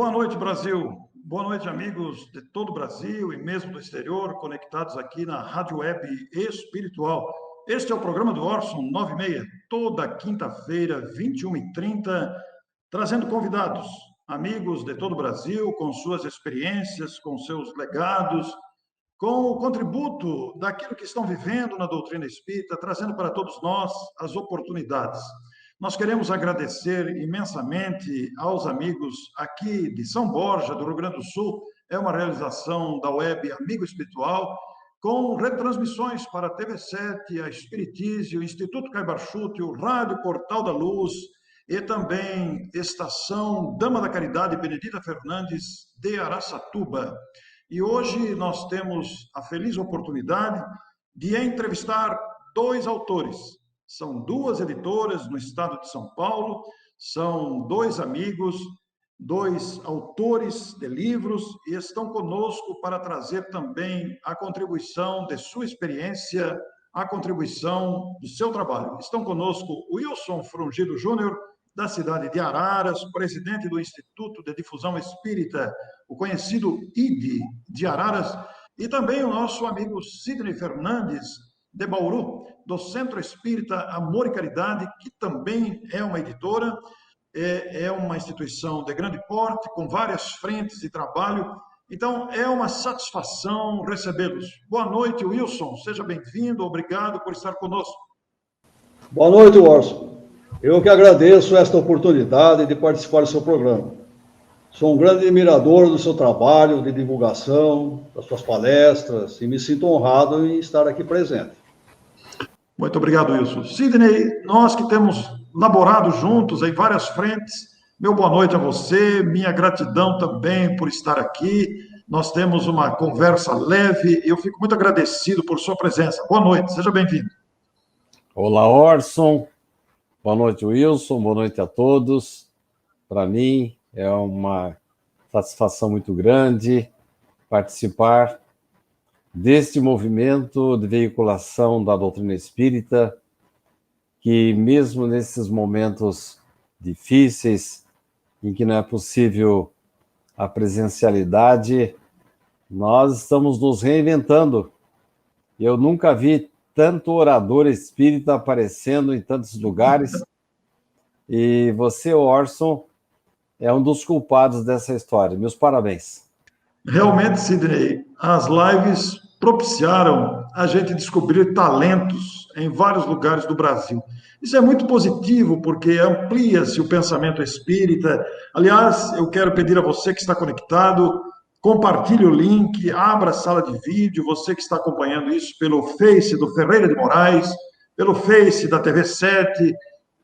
Boa noite, Brasil. Boa noite, amigos de todo o Brasil e mesmo do exterior, conectados aqui na Rádio Web Espiritual. Este é o programa do Orson 96, toda quinta-feira, 21h30, trazendo convidados, amigos de todo o Brasil, com suas experiências, com seus legados, com o contributo daquilo que estão vivendo na doutrina espírita, trazendo para todos nós as oportunidades. Nós queremos agradecer imensamente aos amigos aqui de São Borja, do Rio Grande do Sul. É uma realização da Web Amigo Espiritual, com retransmissões para a TV7, a Espiritísio, o Instituto Caibarchute, o Rádio Portal da Luz e também Estação Dama da Caridade Benedita Fernandes de Araçatuba. E hoje nós temos a feliz oportunidade de entrevistar dois autores. São duas editoras no estado de São Paulo, são dois amigos, dois autores de livros e estão conosco para trazer também a contribuição de sua experiência, a contribuição do seu trabalho. Estão conosco o Wilson Frungido Júnior, da cidade de Araras, presidente do Instituto de Difusão Espírita, o conhecido IDE de Araras, e também o nosso amigo Sidney Fernandes, de Bauru, do Centro Espírita Amor e Caridade, que também é uma editora, é uma instituição de grande porte, com várias frentes de trabalho. Então, é uma satisfação recebê-los. Boa noite, Wilson. Seja bem-vindo. Obrigado por estar conosco. Boa noite, Orson. Eu que agradeço esta oportunidade de participar do seu programa. Sou um grande admirador do seu trabalho de divulgação, das suas palestras, e me sinto honrado em estar aqui presente. Muito obrigado, Wilson. Sidney, nós que temos laborado juntos em várias frentes, meu boa noite a você, minha gratidão também por estar aqui. Nós temos uma conversa leve e eu fico muito agradecido por sua presença. Boa noite, seja bem-vindo. Olá, Orson. Boa noite, Wilson. Boa noite a todos. Para mim é uma satisfação muito grande participar deste movimento de veiculação da doutrina espírita, que mesmo nesses momentos difíceis, em que não é possível a presencialidade, nós estamos nos reinventando. Eu nunca vi tanto orador espírita aparecendo em tantos lugares, e você, Orson, é um dos culpados dessa história. Meus parabéns. Realmente, Sidney, as lives propiciaram a gente descobrir talentos em vários lugares do Brasil. Isso é muito positivo, porque amplia-se o pensamento espírita. Aliás, eu quero pedir a você que está conectado, compartilhe o link, abra a sala de vídeo, você que está acompanhando isso pelo Face do Ferreira de Moraes, pelo Face da TV7,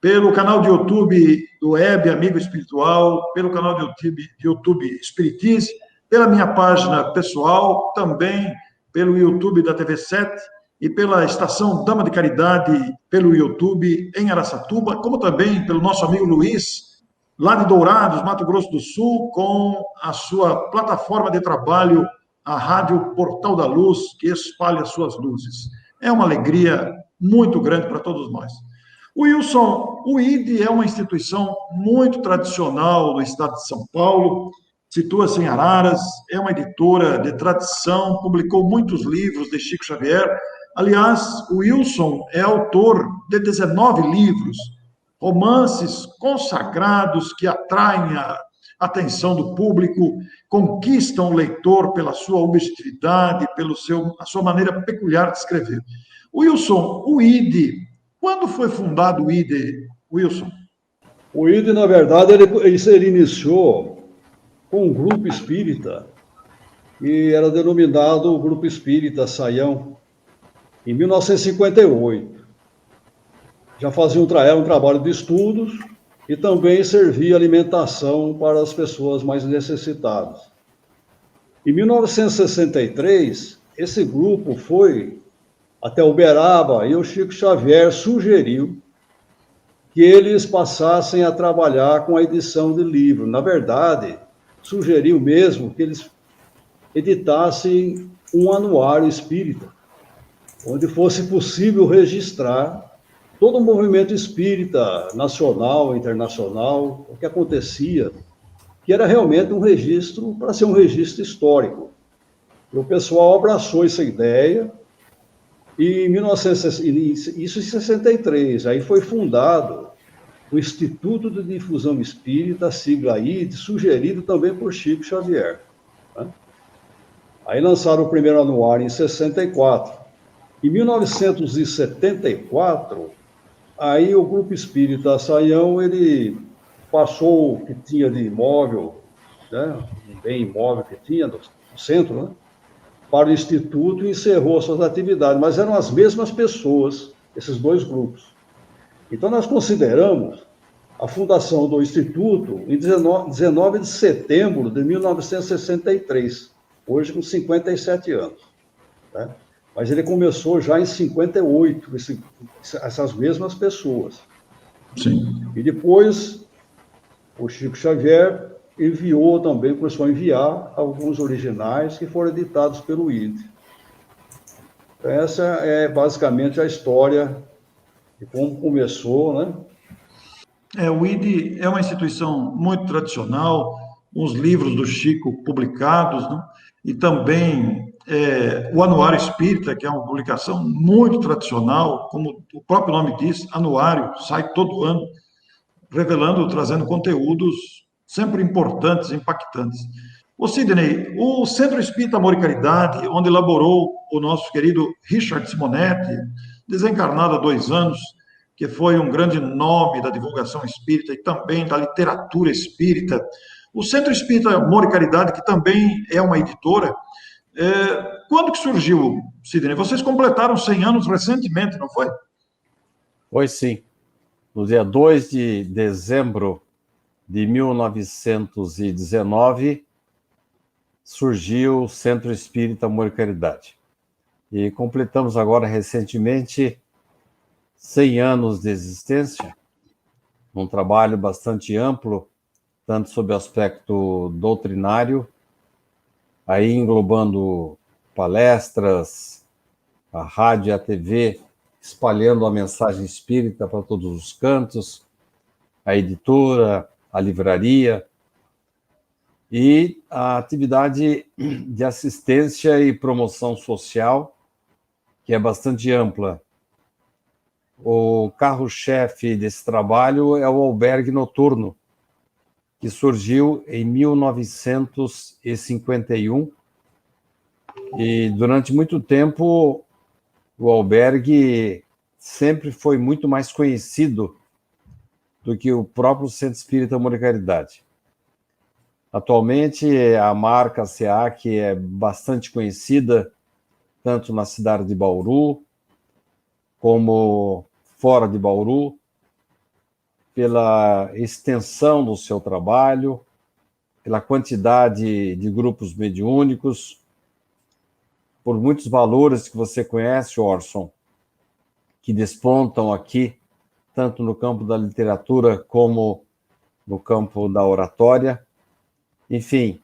pelo canal de YouTube do Web Amigo Espiritual, pelo canal de YouTube Espiritismo, pela minha página pessoal, também pelo YouTube da TV7 e pela Estação Dama de Caridade, pelo YouTube em Araçatuba, como também pelo nosso amigo Luiz, lá de Dourados, Mato Grosso do Sul, com a sua plataforma de trabalho, a Rádio Portal da Luz, que espalha suas luzes. É uma alegria muito grande para todos nós. Wilson, o IDE é uma instituição muito tradicional no estado de São Paulo, situa-se em Araras, é uma editora de tradição, publicou muitos livros de Chico Xavier. Aliás, o Wilson é autor de 19 livros, romances consagrados que atraem a atenção do público, conquistam o leitor pela sua objetividade, a sua maneira peculiar de escrever. Wilson, o IDE, quando foi fundado o IDE, Wilson? O IDE, na verdade, ele iniciou com um grupo espírita, que era denominado Grupo Espírita Saião, em 1958. Já fazia um trabalho de estudos e também servia alimentação para as pessoas mais necessitadas. Em 1963, esse grupo foi até Uberaba e o Chico Xavier sugeriu que eles passassem a trabalhar com a edição de livro. Na verdade, sugeriu mesmo que eles editassem um anuário espírita, onde fosse possível registrar todo o movimento espírita nacional, internacional, o que acontecia, que era realmente um registro, para ser um registro histórico. E o pessoal abraçou essa ideia, e em 1960, isso em 63, aí foi fundado o Instituto de Difusão Espírita, a sigla aí, sugerido também por Chico Xavier. Né? Aí lançaram o primeiro anuário em 64. Em 1974, aí o Grupo Espírita Saião, ele passou o que tinha de imóvel, né, um bem imóvel que tinha no centro, né, para o Instituto e encerrou suas atividades, mas eram as mesmas pessoas, esses dois grupos. Então, nós consideramos a fundação do Instituto em 19 de setembro de 1963, hoje com 57 anos. Né? Mas ele começou já em 58, essas mesmas pessoas. Sim. E depois, o Chico Xavier enviou também, começou a enviar alguns originais que foram editados pelo ID. Então, essa é basicamente a história de como começou, né? O ID é uma instituição muito tradicional, os livros do Chico publicados, né? E também o Anuário Espírita, que é uma publicação muito tradicional, como o próprio nome diz, anuário, sai todo ano, revelando, trazendo conteúdos sempre importantes, impactantes. Ô Sidney, o Centro Espírita Amor e Caridade, onde elaborou o nosso querido Richard Simonetti, desencarnado há 2 anos, que foi um grande nome da divulgação espírita e também da literatura espírita. O Centro Espírita Amor e Caridade, que também é uma editora, quando que surgiu, Sidney? Vocês completaram 100 anos recentemente, não foi? Pois sim. No dia 2 de dezembro de 1919, surgiu o Centro Espírita Amor e Caridade. E completamos agora, recentemente, 100 anos de existência, um trabalho bastante amplo, tanto sob o aspecto doutrinário, aí englobando palestras, a rádio e a TV, espalhando a mensagem espírita para todos os cantos, a editora, a livraria, e a atividade de assistência e promoção social, que é bastante ampla. O carro-chefe desse trabalho é o albergue noturno, que surgiu em 1951, e durante muito tempo o albergue sempre foi muito mais conhecido do que o próprio Centro Espírita Amor e Caridade. Atualmente, a marca SEAC é bastante conhecida, tanto na cidade de Bauru, como fora de Bauru, pela extensão do seu trabalho, pela quantidade de grupos mediúnicos, por muitos valores que você conhece, Orson, que despontam aqui, tanto no campo da literatura como no campo da oratória. Enfim,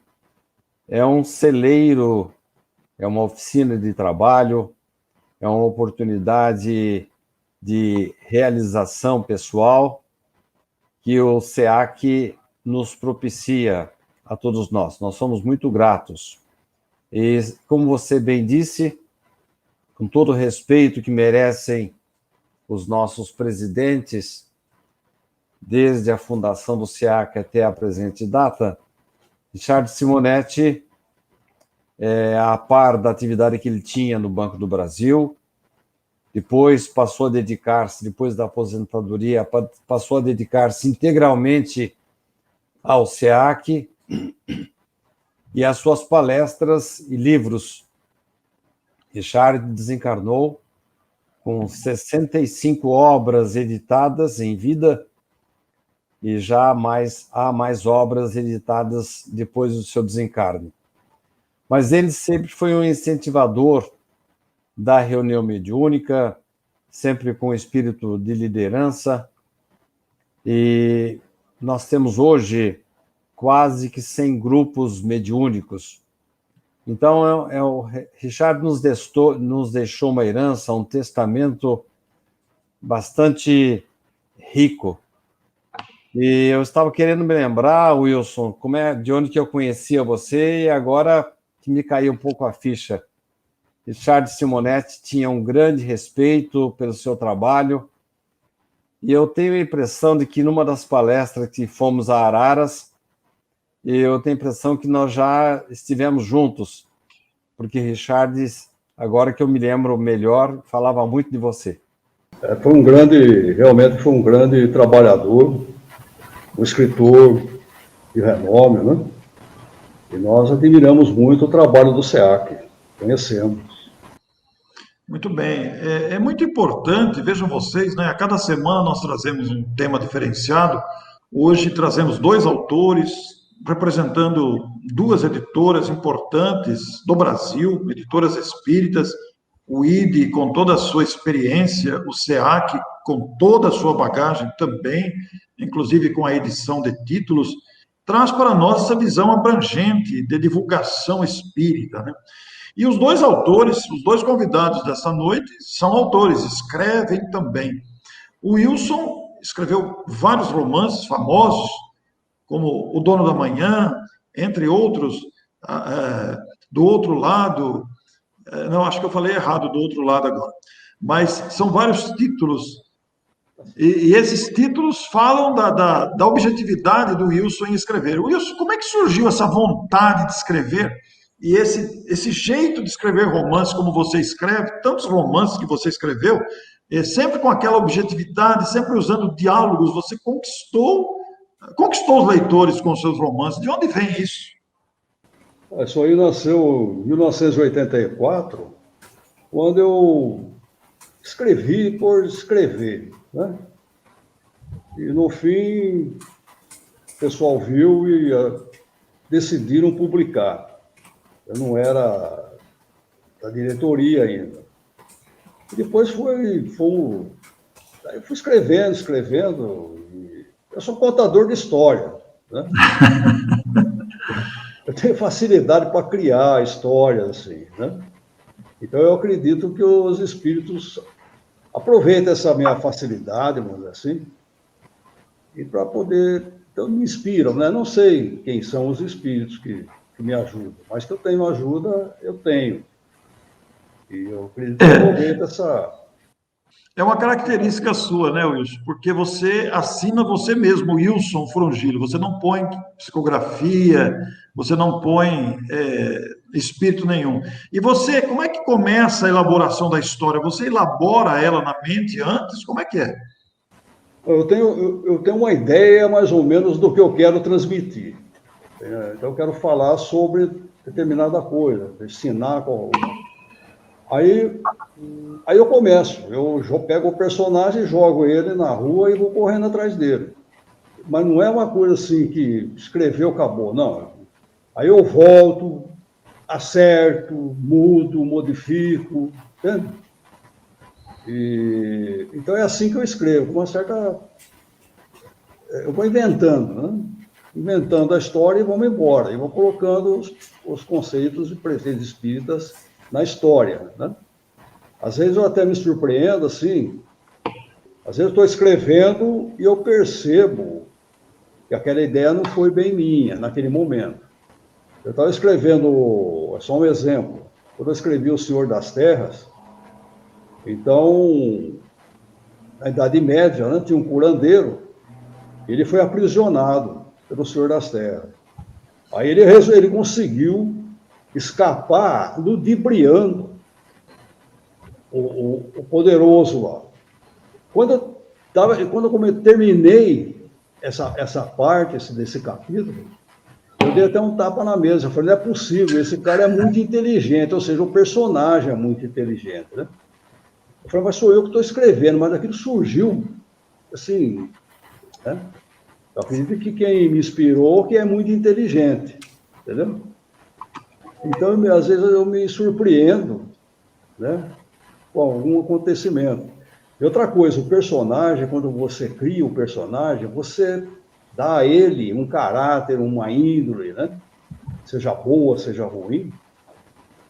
é um celeiro, é uma oficina de trabalho, é uma oportunidade de realização pessoal que o SEAC nos propicia a todos nós. Nós somos muito gratos. E, como você bem disse, com todo o respeito que merecem os nossos presidentes, desde a fundação do SEAC até a presente data, Richard Simonetti, a par da atividade que ele tinha no Banco do Brasil, depois passou a dedicar-se, depois da aposentadoria, passou a dedicar-se integralmente ao SEAC e às suas palestras e livros. Richard desencarnou com 65 obras editadas em vida, e já há mais obras editadas depois do seu desencarne. Mas ele sempre foi um incentivador da reunião mediúnica, sempre com espírito de liderança, e nós temos hoje quase que 100 grupos mediúnicos. Então, o Richard nos deixou uma herança, um testamento bastante rico. E eu estava querendo me lembrar, Wilson, de onde que eu conhecia você, e agora que me caiu um pouco a ficha. Richard Simonetti tinha um grande respeito pelo seu trabalho, e eu tenho a impressão de que numa das palestras que fomos a Araras, eu tenho a impressão que nós já estivemos juntos, porque Richard, agora que eu me lembro melhor, falava muito de você. Realmente foi um grande trabalhador, um escritor de renome, né? E nós admiramos muito o trabalho do SEAC, conhecemos. Muito bem. É muito importante, vejam vocês, né? A cada semana nós trazemos um tema diferenciado. Hoje trazemos 2 autores representando 2 editoras importantes do Brasil, editoras espíritas, o IDE com toda a sua experiência, o SEAC com toda a sua bagagem também, inclusive com a edição de títulos, traz para nós essa visão abrangente de divulgação espírita, né? E os 2 autores, os 2 convidados dessa noite, são autores, escrevem também. O Wilson escreveu vários romances famosos, como O Dono da Manhã, entre outros. Do Outro Lado, não, acho que eu falei errado, Do Outro Lado agora. Mas são vários títulos, e esses títulos falam da objetividade do Wilson em escrever. Wilson, como é que surgiu essa vontade de escrever? E esse jeito de escrever romances como você escreve, tantos romances que você escreveu, sempre com aquela objetividade, sempre usando diálogos, você conquistou os leitores com seus romances. De onde vem isso? Isso aí nasceu em 1984, quando eu escrevi por escrever, né? E no fim, o pessoal viu e decidiram publicar. Eu não era da diretoria ainda. E depois eu fui escrevendo. Eu sou contador de história, né? Eu tenho facilidade para criar histórias, assim, né? Então eu acredito que os espíritos aproveitam essa minha facilidade, vamos dizer assim, e para poder... Então me inspiram, né? Não sei quem são os espíritos que me ajudam, mas que eu tenho ajuda, eu tenho. E eu acredito que aproveito essa... É uma característica sua, né, Wilson? Porque você assina você mesmo, Wilson Frongillo. Você não põe psicografia, você não põe espírito nenhum. E você, como é que começa a elaboração da história? Você elabora ela na mente antes? Como é que é? Eu tenho uma ideia, mais ou menos, do que eu quero transmitir. Então, eu quero falar sobre determinada coisa, ensinar... Aí eu começo, eu pego o personagem, jogo ele na rua e vou correndo atrás dele. Mas não é uma coisa assim que escreveu, acabou, não. Aí eu volto, acerto, mudo, modifico, entende? Então é assim que eu escrevo, com uma certa... Eu vou inventando, né? Inventando a história e vamos embora. E vou colocando os conceitos e preceitos espíritas na história, né? Às vezes eu até me surpreendo, assim, às vezes eu estou escrevendo e eu percebo que aquela ideia não foi bem minha naquele momento. Eu estava escrevendo, é só um exemplo, quando eu escrevi O Senhor das Terras, então, na Idade Média, né, tinha um curandeiro, ele foi aprisionado pelo Senhor das Terras. Aí ele conseguiu escapar ludibriando o poderoso lá. Quando eu terminei essa parte desse capítulo, eu dei até um tapa na mesa. Eu falei, não é possível, esse cara é muito inteligente, ou seja, o personagem é muito inteligente, né? Eu falei, mas sou eu que estou escrevendo, mas aquilo surgiu, assim, né? Eu acredito que quem me inspirou que é muito inteligente, entendeu? Então, às vezes eu me surpreendo, né, com algum acontecimento. E outra coisa, o personagem, quando você cria o personagem, você dá a ele um caráter, uma índole, né? Seja boa, seja ruim.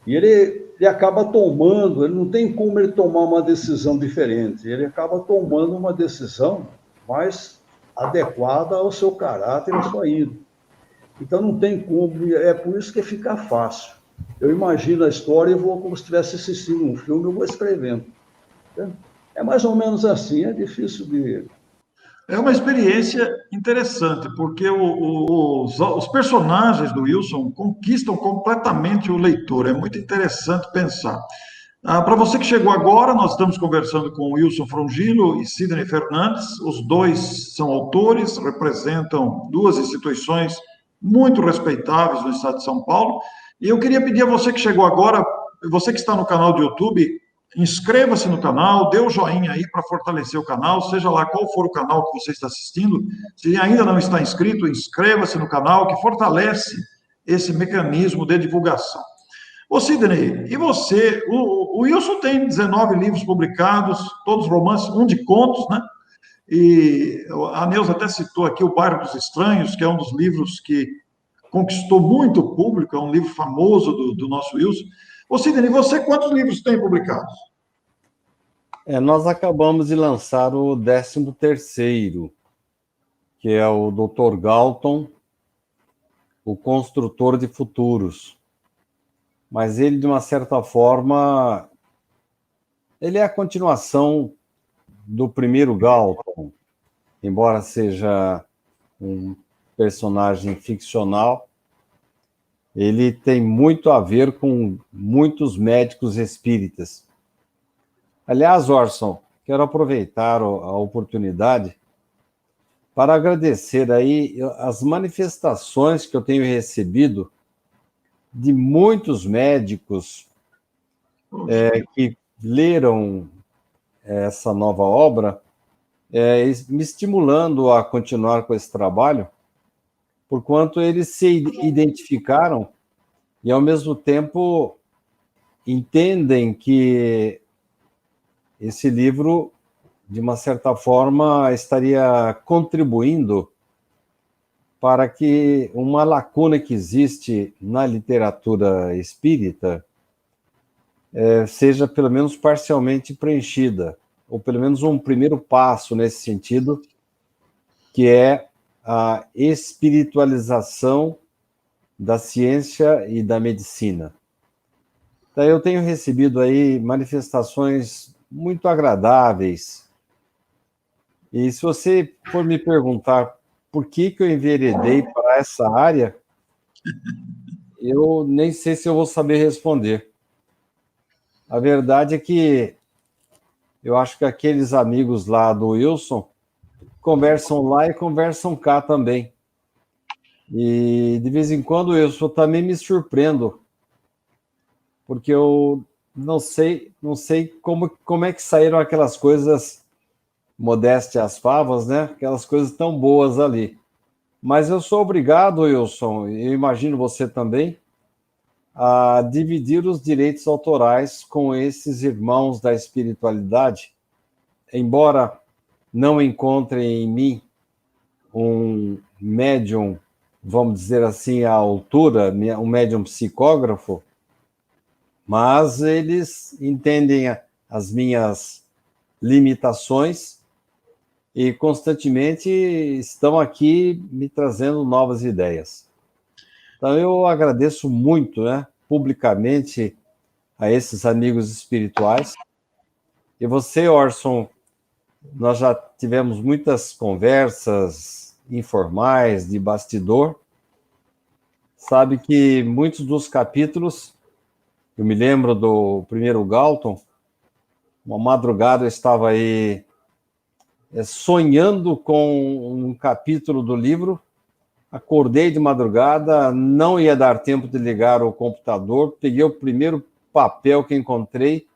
E ele acaba tomando, ele não tem como ele tomar uma decisão diferente, ele acaba tomando uma decisão mais adequada ao seu caráter, à sua índole. Então não tem como, é por isso que fica fácil. Eu imagino a história e vou, como se estivesse assistindo um filme, eu vou escrevendo. É mais ou menos assim, é difícil de... É uma experiência interessante, porque os personagens do Wilson conquistam completamente o leitor. É muito interessante pensar. Para você que chegou agora, nós estamos conversando com Wilson Frongilo e Sidney Fernandes. Os dois são autores, representam duas instituições muito respeitáveis no estado de São Paulo. E eu queria pedir a você que chegou agora, você que está no canal do YouTube, inscreva-se no canal, dê o joinha aí para fortalecer o canal, seja lá qual for o canal que você está assistindo. Se ainda não está inscrito, inscreva-se no canal, que fortalece esse mecanismo de divulgação. Ô, Sidney, e você? O Wilson tem 19 livros publicados, todos romances, um de contos, né? E a Neuza até citou aqui O Bairro dos Estranhos, que é um dos livros que conquistou muito público, é um livro famoso do nosso Wilson. Ô, Sidney, você quantos livros tem publicados? Nós acabamos de lançar o 13º, que é o Dr. Galton, o Construtor de Futuros. Mas ele, de uma certa forma, ele é a continuação do primeiro Galton, embora seja um personagem ficcional. Ele tem muito a ver com muitos médicos espíritas. Aliás, Orson, quero aproveitar a oportunidade para agradecer aí as manifestações que eu tenho recebido de muitos médicos que leram essa nova obra, me estimulando a continuar com esse trabalho, porquanto eles se identificaram e, ao mesmo tempo, entendem que esse livro, de uma certa forma, estaria contribuindo para que uma lacuna que existe na literatura espírita seja, pelo menos, parcialmente preenchida, ou pelo menos um primeiro passo nesse sentido, que é a espiritualização da ciência e da medicina. Então, eu tenho recebido aí manifestações muito agradáveis. E se você for me perguntar por que eu enveredei para essa área, eu nem sei se eu vou saber responder. A verdade é que eu acho que aqueles amigos lá do Wilson conversam lá e conversam cá também. E, de vez em quando, eu também me surpreendo, porque eu não sei como é que saíram aquelas coisas, modéstia às favas, né? Aquelas coisas tão boas ali. Mas eu sou obrigado, Wilson, e eu imagino você também, a dividir os direitos autorais com esses irmãos da espiritualidade, embora não encontrem em mim um médium, vamos dizer assim, à altura, um médium psicógrafo, mas eles entendem as minhas limitações e constantemente estão aqui me trazendo novas ideias. Então, eu agradeço muito, né, publicamente, a esses amigos espirituais. E você, Orson, nós já tivemos muitas conversas informais, de bastidor. Sabe que muitos dos capítulos, eu me lembro do primeiro Galton, uma madrugada eu estava aí sonhando com um capítulo do livro, acordei de madrugada, não ia dar tempo de ligar o computador, peguei o primeiro papel que encontrei,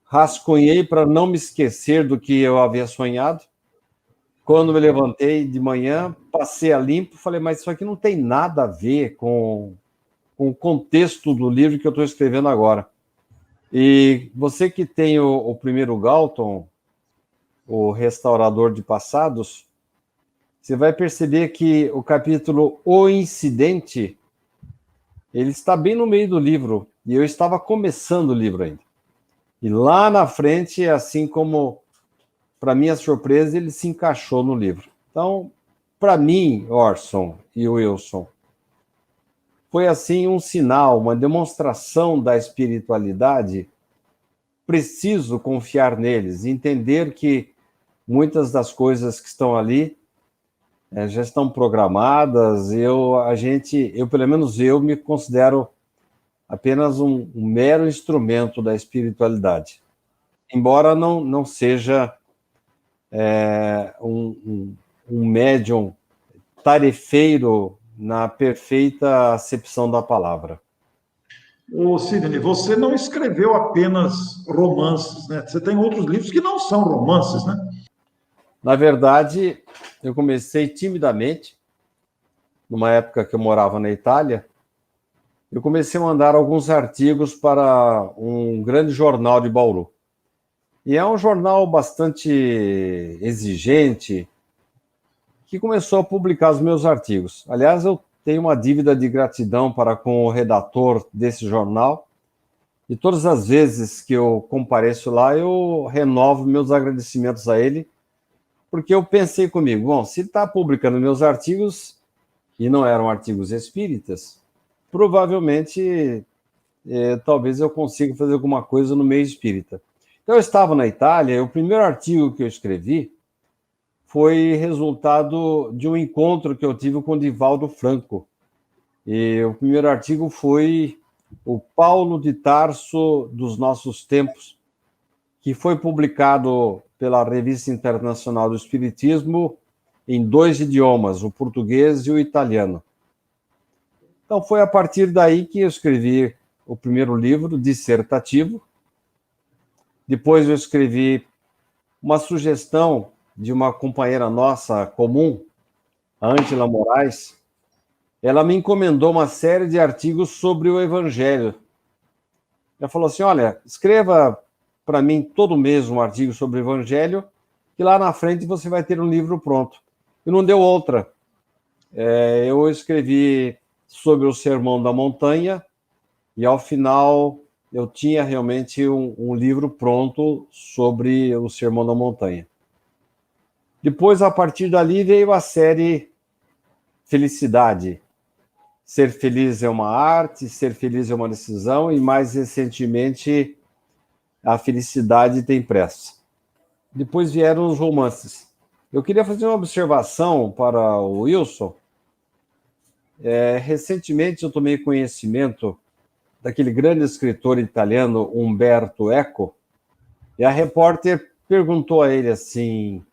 rascunhei para não me esquecer do que eu havia sonhado. Quando me levantei de manhã, passei a limpo, falei, mas isso aqui não tem nada a ver com o contexto do livro que eu estou escrevendo agora. E você que tem o primeiro Galton, o Restaurador de Passados, você vai perceber que o capítulo O Incidente, ele está bem no meio do livro, e eu estava começando o livro ainda. E lá na frente, assim como, para minha surpresa, ele se encaixou no livro. Então, para mim, Orson e Wilson, foi assim um sinal, uma demonstração da espiritualidade. Preciso confiar neles, entender que muitas das coisas que estão ali já estão programadas. Eu, pelo menos eu, me considero apenas um mero instrumento da espiritualidade. Embora não seja um médium tarefeiro na perfeita acepção da palavra. Ô, Sidney, você não escreveu apenas romances, né? Você tem outros livros que não são romances, né? Na verdade, eu comecei timidamente, numa época que eu morava na Itália. Eu comecei a mandar alguns artigos para um grande jornal de Bauru. E é um jornal bastante exigente, que começou a publicar os meus artigos. Aliás, eu tenho uma dívida de gratidão para com o redator desse jornal, e todas as vezes que eu compareço lá, eu renovo meus agradecimentos a ele, porque eu pensei comigo, bom, se ele está publicando meus artigos, e não eram artigos espíritas, provavelmente, talvez eu consiga fazer alguma coisa no meio espírita. Então, eu estava na Itália, e o primeiro artigo que eu escrevi foi resultado de um encontro que eu tive com o Divaldo Franco. E o primeiro artigo foi o Paulo de Tarso dos Nossos Tempos, que foi publicado pela Revista Internacional do Espiritismo em 2 idiomas, o português e o italiano. Então, foi a partir daí que eu escrevi o primeiro livro dissertativo. Depois eu escrevi uma sugestão de uma companheira nossa comum, a Ângela Moraes. Ela me encomendou uma série de artigos sobre o Evangelho. Ela falou assim, olha, escreva para mim todo mês um artigo sobre o Evangelho, que lá na frente você vai ter um livro pronto. E não deu outra. Eu escrevi sobre o Sermão da Montanha, e ao final eu tinha realmente um livro pronto sobre o Sermão da Montanha. Depois, a partir dali, veio a série Felicidade. Ser feliz é uma arte, ser feliz é uma decisão, e mais recentemente, a felicidade tem pressa. Depois vieram os romances. Eu queria fazer uma observação para o Wilson. Recentemente eu tomei conhecimento daquele grande escritor italiano, Umberto Eco, e a repórter perguntou a ele assim,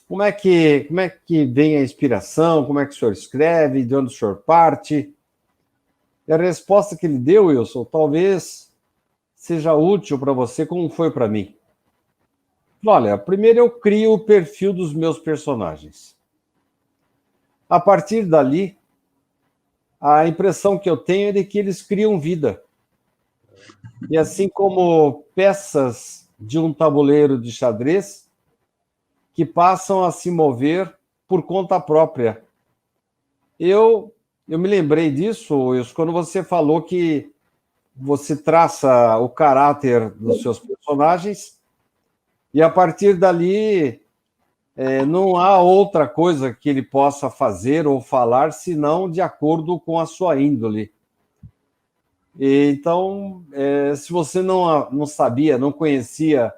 como é que vem a inspiração, como é que o senhor escreve, de onde o senhor parte? E a resposta que ele deu, Wilson, talvez seja útil para você, como foi para mim. Olha, primeiro eu crio o perfil dos meus personagens. A partir dali, a impressão que eu tenho é de que eles criam vida. E assim como peças de um tabuleiro de xadrez que passam a se mover por conta própria. Eu me lembrei disso, Wilson, quando você falou que você traça o caráter dos seus personagens e, a partir dali, não há outra coisa que ele possa fazer ou falar senão de acordo com a sua índole. Então, se você não sabia, não conhecia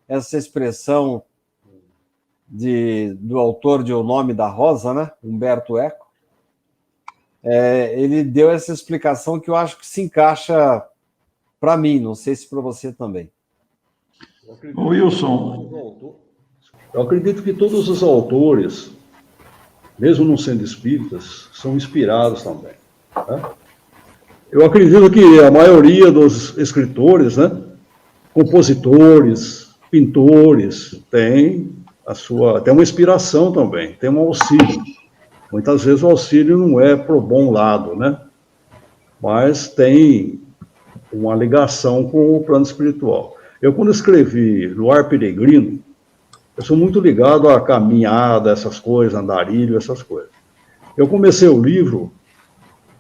essa expressão do autor de O Nome da Rosa, né? Umberto Eco, ele deu essa explicação que eu acho que se encaixa para mim, não sei se para você também. Wilson. Eu acredito que todos os autores, mesmo não sendo espíritas, são inspirados também. Né? Eu acredito que a maioria dos escritores, né, compositores, pintores, tem uma inspiração também, tem um auxílio. Muitas vezes o auxílio não é pro bom lado, né? Mas tem uma ligação com o plano espiritual. Eu, quando escrevi Luar Peregrino, eu sou muito ligado à caminhada, essas coisas, andarilho, essas coisas. Eu comecei o livro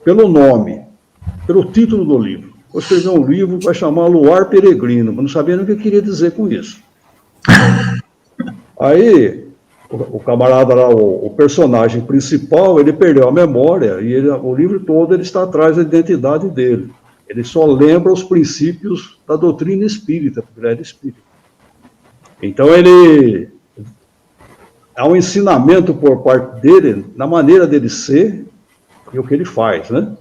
pelo nome, pelo título do livro. Eu escrevi um livro que vai chamar Luar Peregrino, mas não sabia nem o que eu queria dizer com isso. Aí, o camarada lá, o personagem principal, ele perdeu a memória e o livro todo ele está atrás da identidade dele. Ele só lembra os princípios da doutrina espírita, porque ele era espírita. Então há um ensinamento por parte dele na maneira dele ser e o que ele faz, né?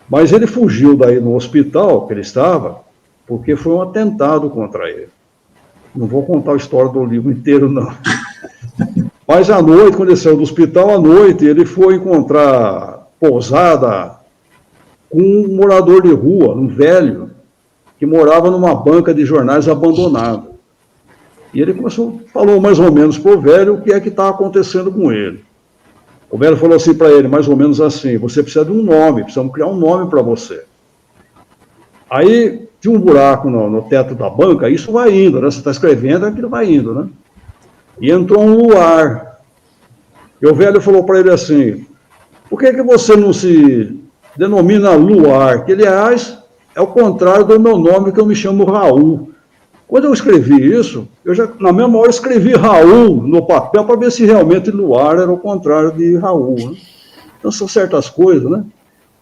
Mas ele fugiu daí no hospital que ele estava, porque foi um atentado contra ele. Não vou contar a história do livro inteiro, não. Mas à noite, quando ele saiu do hospital, à noite, ele foi encontrar pousada com um morador de rua, um velho, que morava numa banca de jornais abandonada. E ele falou mais ou menos para o velho o que é que está acontecendo com ele. O velho falou assim para ele, mais ou menos assim, você precisa de um nome, precisamos criar um nome para você. Aí tinha um buraco no teto da banca, isso vai indo, né? Você está escrevendo, aquilo vai indo, né? E entrou um luar. E o velho falou para ele assim, por que você não se denomina Luar? Que, aliás, é o contrário do meu nome, que eu me chamo Raul. Quando eu escrevi isso, eu já, na mesma hora, escrevi Raul no papel para ver se realmente Luar era o contrário de Raul. Né? Então, são certas coisas, né?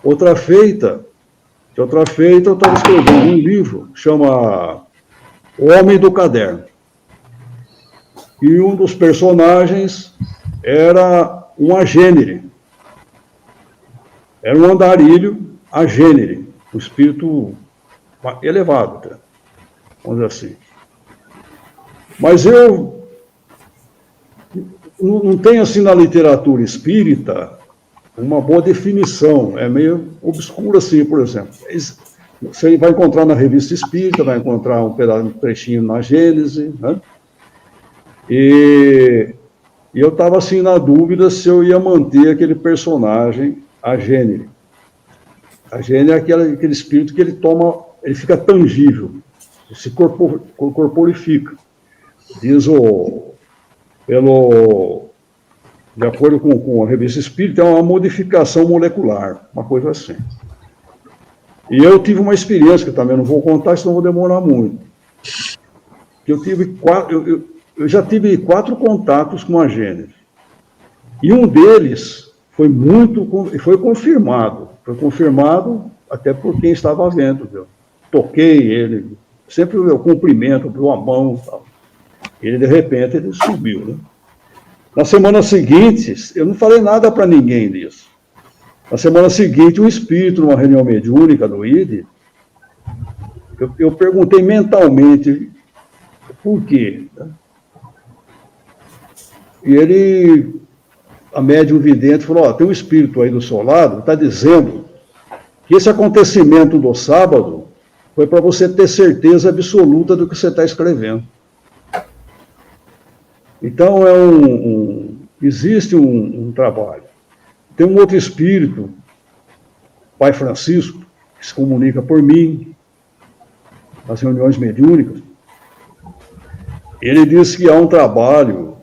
Outra feita, eu estava escrevendo um livro, chama O Homem do Caderno. E um dos personagens era um agênere. Era um andarilho agênere, um espírito elevado, até, vamos dizer assim. Mas eu não tenho, assim, na literatura espírita, uma boa definição, é meio obscura, assim, por exemplo. Você vai encontrar na Revista Espírita, vai encontrar um trechinho na Gênese, né? E eu estava, assim, na dúvida se eu ia manter aquele personagem agênere. Agênere é aquele espírito que ele fica tangível, se corporifica. Diz de acordo com a Revista Espírita, é uma modificação molecular, uma coisa assim. E eu tive uma experiência, que também não vou contar, senão vou demorar muito. Eu já tive 4 contatos com a gênero. E um deles foi confirmado. Foi confirmado até por quem estava vendo. Viu? Toquei ele, sempre eu cumprimento, dou a mão. Tal. Ele, de repente, ele subiu. Né? Na semana seguinte, eu não falei nada para ninguém disso. Na semana seguinte, um espírito, numa reunião mediúnica do ID, eu perguntei mentalmente por quê. Né? E a médium vidente falou, tem um espírito aí do seu lado, está dizendo que esse acontecimento do sábado foi para você ter certeza absoluta do que você está escrevendo. Então, existe um trabalho. Tem um outro espírito, Pai Francisco, que se comunica por mim, nas reuniões mediúnicas. Ele diz que há um trabalho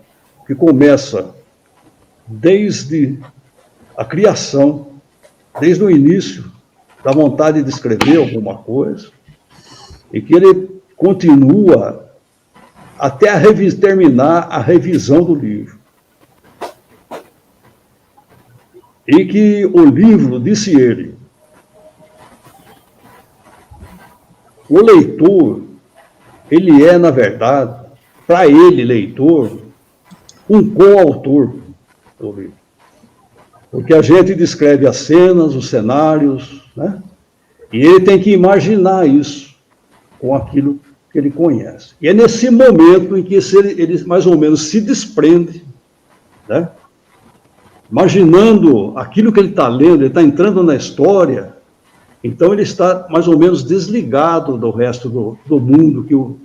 que começa desde a criação, desde o início, da vontade de escrever alguma coisa, e que ele continua até terminar a revisão do livro. E que o livro, disse ele, o leitor, ele é, na verdade, para ele, leitor, um coautor do livro. Porque a gente descreve as cenas, os cenários, né? E ele tem que imaginar isso com aquilo que ele conhece. E é nesse momento em que ele mais ou menos se desprende, né? Imaginando aquilo que ele está lendo, ele está entrando na história, então ele está mais ou menos desligado do resto do mundo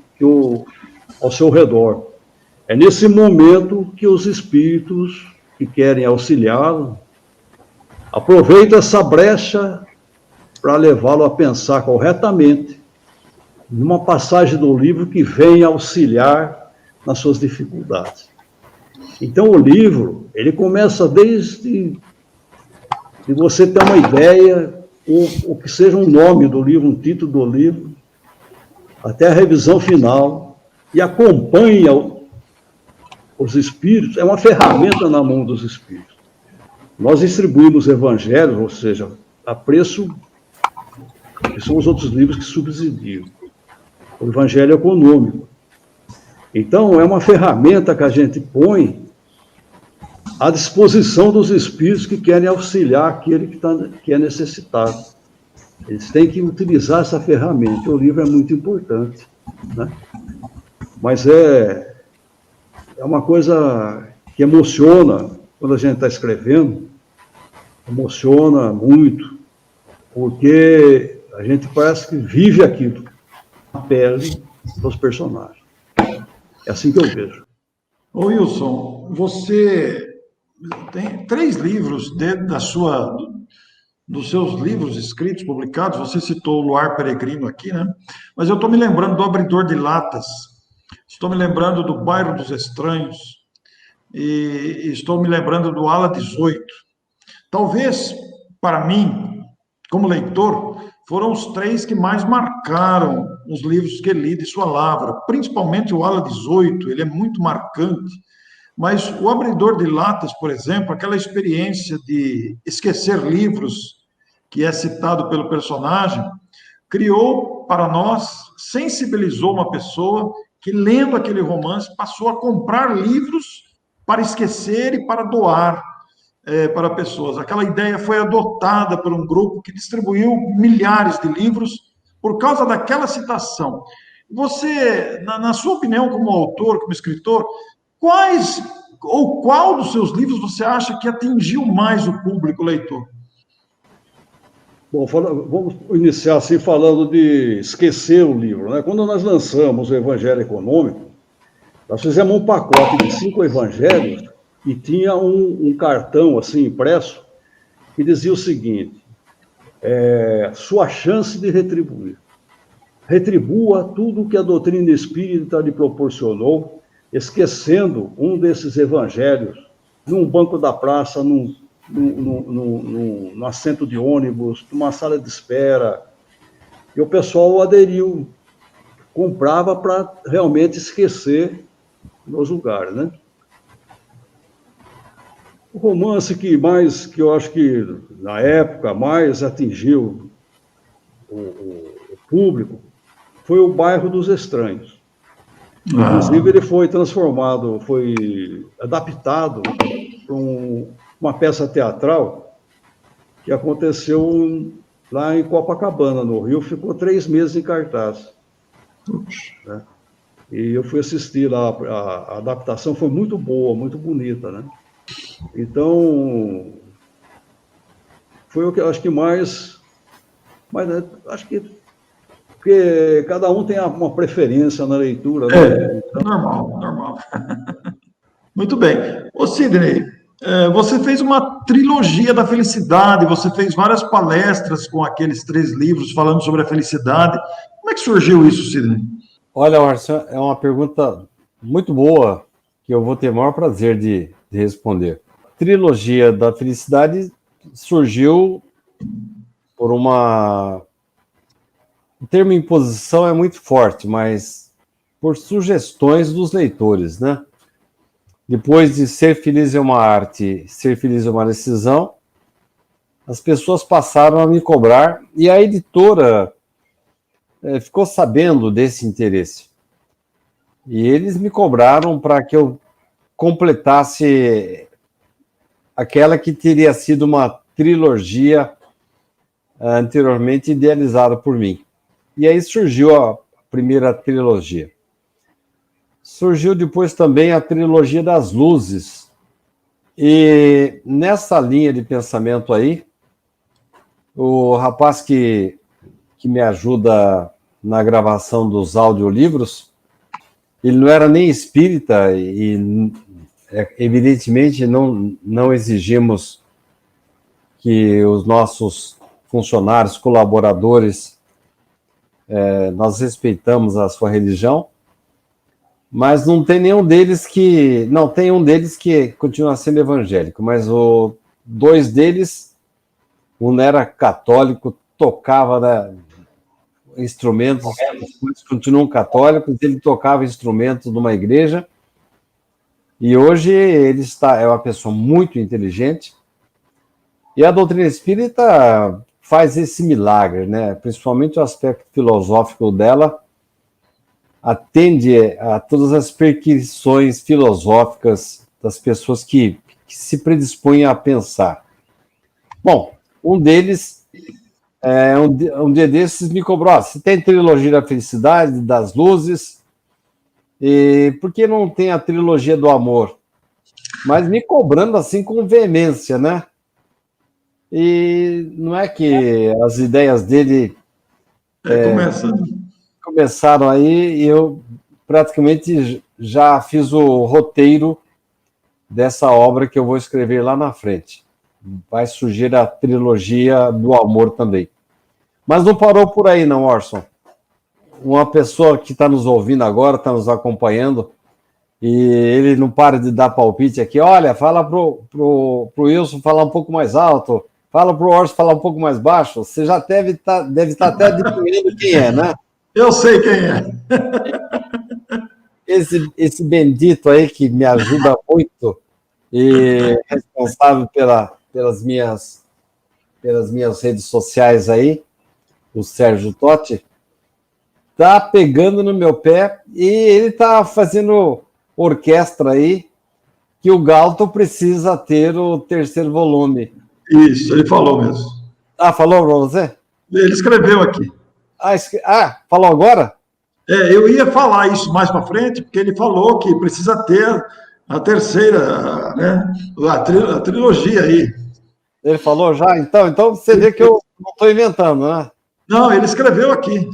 ao seu redor. É nesse momento que os espíritos que querem auxiliá-lo aproveitam essa brecha para levá-lo a pensar corretamente numa passagem do livro que vem auxiliar nas suas dificuldades. Então, o livro, ele começa desde de você ter uma ideia, o que seja um nome do livro, um título do livro, até a revisão final, e acompanha os espíritos, é uma ferramenta na mão dos espíritos. Nós distribuímos evangelhos, ou seja, a preço, que são os outros livros que subsidiam. O evangelho econômico. Então, é uma ferramenta que a gente põe à disposição dos espíritos que querem auxiliar aquele que é necessitado. Eles têm que utilizar essa ferramenta. O livro é muito importante, né? Mas é uma coisa que emociona quando a gente está escrevendo, emociona muito, porque a gente parece que vive aquilo, na pele dos personagens. É assim que eu vejo. Ô Wilson, você tem 3 livros dentro dos seus livros escritos, publicados. Você citou o Luar Peregrino aqui, né? Mas eu estou me lembrando do Abridor de Latas, estou me lembrando do Bairro dos Estranhos e estou me lembrando do Ala 18. Talvez, para mim, como leitor, foram os 3 que mais marcaram os livros que li de sua lavra, principalmente o Ala 18, ele é muito marcante. Mas o Abridor de Latas, por exemplo, aquela experiência de esquecer livros, que é citado pelo personagem, criou para nós, sensibilizou uma pessoa que, lendo aquele romance, passou a comprar livros para esquecer e para doar para pessoas. Aquela ideia foi adotada por um grupo que distribuiu milhares de livros por causa daquela citação. Você, na sua opinião, como autor, como escritor, qual dos seus livros você acha que atingiu mais o público leitor? Bom, vamos iniciar assim falando de esquecer o livro, né? Quando nós lançamos o Evangelho Econômico, nós fizemos um pacote de 5 evangelhos e tinha um cartão assim impresso que dizia o seguinte: sua chance de retribuir. Retribua tudo o que a doutrina espírita lhe proporcionou, esquecendo um desses evangelhos num banco da praça, num assento de ônibus, numa sala de espera. E o pessoal aderiu, comprava para realmente esquecer nos lugares, né? O romance que eu acho que na época mais atingiu o público foi o Bairro dos Estranhos. Inclusive, ele foi transformado, foi adaptado para uma peça teatral que aconteceu lá em Copacabana, no Rio, ficou 3 meses em cartaz. Né? E eu fui assistir lá, a adaptação foi muito boa, muito bonita, né? Então, foi o que eu acho que mais, mas acho que porque cada um tem uma preferência na leitura, né? Então... Normal. Muito bem. Ô Sidney, você fez uma trilogia da felicidade, você fez várias palestras com aqueles 3 livros falando sobre a felicidade. Como é que surgiu isso, Sidney? Olha, Márcio, é uma pergunta muito boa que eu vou ter o maior prazer de responder. A trilogia da felicidade surgiu por o termo imposição é muito forte, mas por sugestões dos leitores, né? Depois de Ser Feliz é uma Arte, Ser Feliz é uma Decisão, as pessoas passaram a me cobrar e a editora ficou sabendo desse interesse. E eles me cobraram para que eu completasse aquela que teria sido uma trilogia anteriormente idealizada por mim. E aí surgiu a primeira trilogia. Surgiu depois também a trilogia das luzes. E nessa linha de pensamento aí, o rapaz que me ajuda na gravação dos audiolivros, ele não era nem espírita e evidentemente não exigimos que os nossos funcionários, colaboradores, nós respeitamos a sua religião, mas não tem nenhum deles que... Não, tem um deles que continua sendo evangélico, mas 2 deles, um era católico, tocava instrumentos, eles continuam católicos, ele tocava instrumentos numa igreja, E hoje é uma pessoa muito inteligente. E a doutrina espírita faz esse milagre, né? Principalmente o aspecto filosófico dela atende a todas as perquisições filosóficas das pessoas que se predispõem a pensar. Bom, um deles, um dia desses, me cobrou: você tem trilogia da felicidade, das luzes, e por que não tem a trilogia do amor? Mas me cobrando assim com veemência, né? E não é que as ideias dele começaram aí, e eu praticamente já fiz o roteiro dessa obra que eu vou escrever lá na frente. Vai surgir a trilogia do amor também. Mas não parou por aí, não, Orson. Uma pessoa que está nos ouvindo agora, está nos acompanhando, e ele não para de dar palpite aqui. Olha, fala pro Wilson falar um pouco mais alto, fala pro Orson falar um pouco mais baixo. Você já deve estar até adivinhando quem é, né? Eu sei quem é. Esse bendito aí que me ajuda muito e responsável pelas minhas redes sociais aí, o Sérgio Totti, tá pegando no meu pé e ele tá fazendo orquestra aí que o Galton precisa ter o terceiro volume. Isso, ele falou mesmo. Ah, falou para você? Ele escreveu aqui. Falou agora? Eu ia falar isso mais para frente, porque ele falou que precisa ter a terceira, né? A trilogia aí. Ele falou já? Então você vê que eu não estou inventando, né? Não, ele escreveu aqui.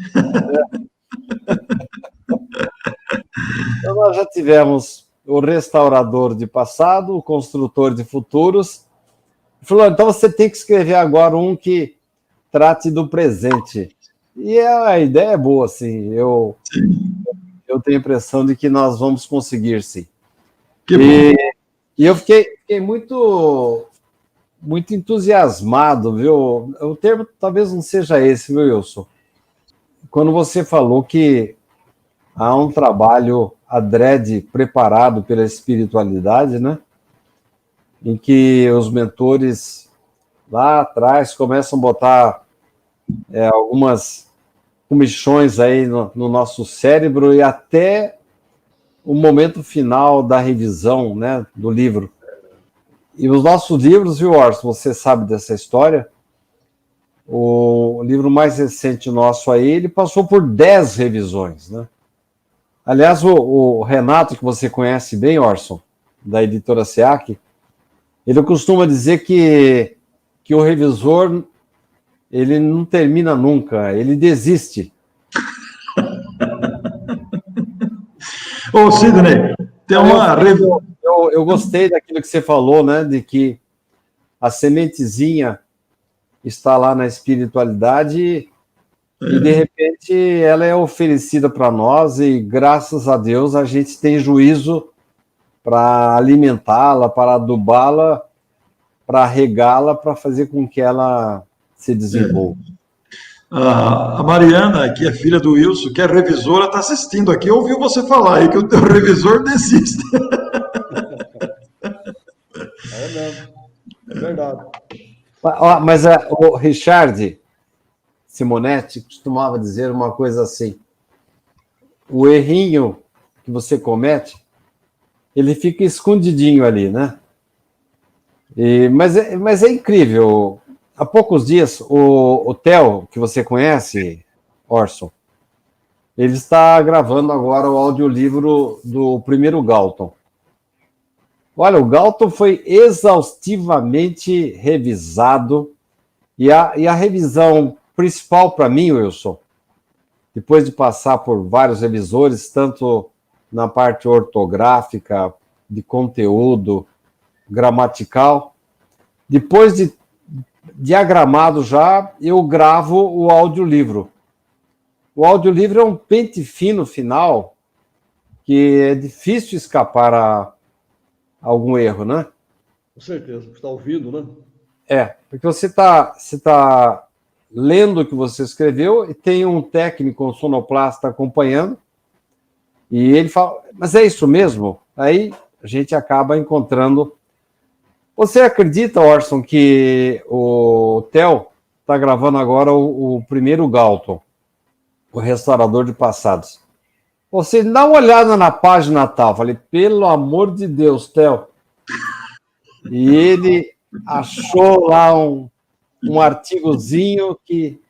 Então nós já tivemos o restaurador de passado, o construtor de futuros. Ele falou: então você tem que escrever agora um que trate do presente. E a ideia é boa, assim. Eu tenho a impressão de que nós vamos conseguir, sim. E eu fiquei muito entusiasmado, viu? O termo talvez não seja esse, viu, Wilson? Quando você falou que há um trabalho adrede preparado pela espiritualidade, né? Em que os mentores lá atrás começam a botar algumas comichões aí no nosso cérebro e até o momento final da revisão, né, do livro. E os nossos livros, viu, Orson, você sabe dessa história? O livro mais recente nosso aí, ele passou por 10 revisões, né? Aliás, o Renato, que você conhece bem, Orson, da editora SEAC, ele costuma dizer que o revisor, ele não termina nunca, ele desiste. Ô, Sidney, tem uma... Eu gostei daquilo que você falou, né, de que a sementezinha está lá na espiritualidade e, de repente, ela é oferecida para nós e, graças a Deus, a gente tem juízo para alimentá-la, para adubá-la, para regá-la, para fazer com que ela se desenvolva. A Mariana, que é filha do Wilson, que é revisora, está assistindo aqui, ouviu você falar aí que o teu revisor desiste. É mesmo, é verdade. Mas o Richard Simonetti costumava dizer uma coisa assim: o errinho que você comete, ele fica escondidinho ali, né? Mas é incrível. Há poucos dias, o Theo, que você conhece, Orson, ele está gravando agora o audiolivro do primeiro Galton. Olha, o Galton foi exaustivamente revisado, e a revisão principal para mim, Wilson, depois de passar por vários revisores, tanto na parte ortográfica, de conteúdo, gramatical, depois de diagramado já, eu gravo o audiolivro. O audiolivro é um pente fino final que é difícil escapar a algum erro, né? Com certeza, você está ouvindo, né? Porque você tá lendo o que você escreveu e tem um técnico, um sonoplasta acompanhando, e ele fala: mas é isso mesmo? Aí a gente acaba encontrando. Você acredita, Orson, que o Theo está gravando agora o primeiro Galton, o Restaurador de Passados? Você dá uma olhada na página tal, falei, pelo amor de Deus, Theo. E ele achou lá um artigozinho que...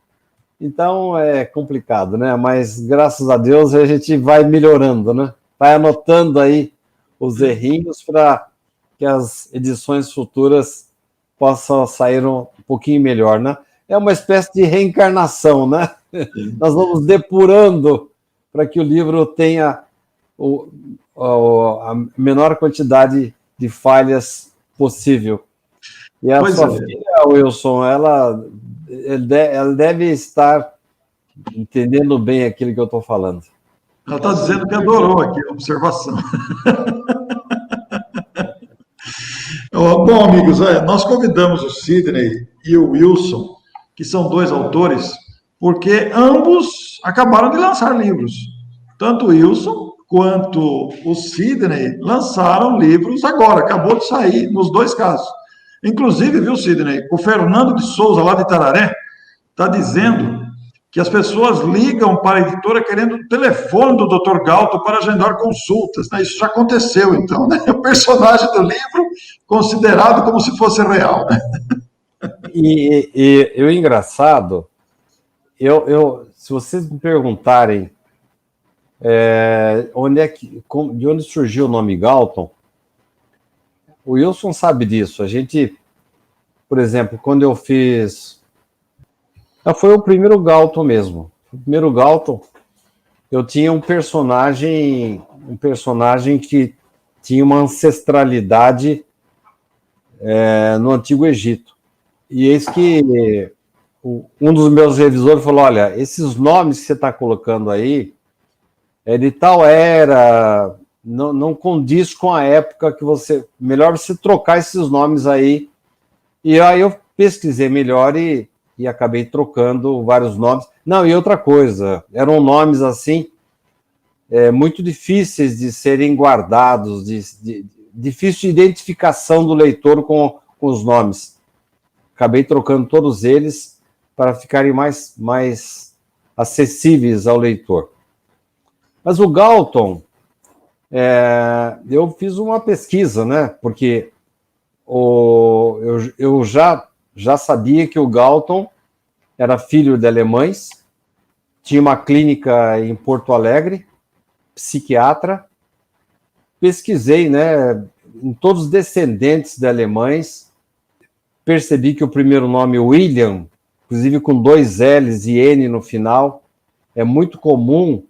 Então é complicado, né? Mas graças a Deus a gente vai melhorando, né? Vai anotando aí os errinhos para que as edições futuras possam sair um pouquinho melhor, né? É uma espécie de reencarnação, né? Nós vamos depurando para que o livro tenha a menor quantidade de falhas possível. E a sua filha, Wilson, ela deve estar entendendo bem aquilo que eu estou falando. Ela está dizendo que adorou aqui a observação. Bom, amigos, nós convidamos o Sidney e o Wilson, que são dois autores, porque ambos acabaram de lançar livros. Tanto o Wilson quanto o Sidney lançaram livros agora, acabou de sair nos dois casos. Inclusive, viu, Sidney, o Fernando de Souza, lá de Itararé, está dizendo que as pessoas ligam para a editora querendo o telefone do Dr. Galton para agendar consultas. Né? Isso já aconteceu, então. Né? O personagem do livro considerado como se fosse real. Né? E o engraçado, se vocês me perguntarem de onde surgiu o nome Galton, o Wilson sabe disso. A gente, por exemplo, quando eu fiz... Foi o primeiro Galton mesmo. O primeiro Galton, eu tinha um personagem que tinha uma ancestralidade no Antigo Egito. E eis que um dos meus revisores falou, olha, esses nomes que você está colocando aí é de tal era, não condiz com a época que você... Melhor você trocar esses nomes aí. E aí eu pesquisei melhor e acabei trocando vários nomes. Não, e outra coisa, eram nomes assim, muito difíceis de serem guardados, difícil de identificação do leitor com os nomes. Acabei trocando todos eles para ficarem mais acessíveis ao leitor. Mas o Galton, eu fiz uma pesquisa, né? Porque eu já sabia que o Galton era filho de alemães, tinha uma clínica em Porto Alegre, psiquiatra. Pesquisei, né, em todos os descendentes de alemães, percebi que o primeiro nome, William, inclusive com 2 L's e N no final, é muito comum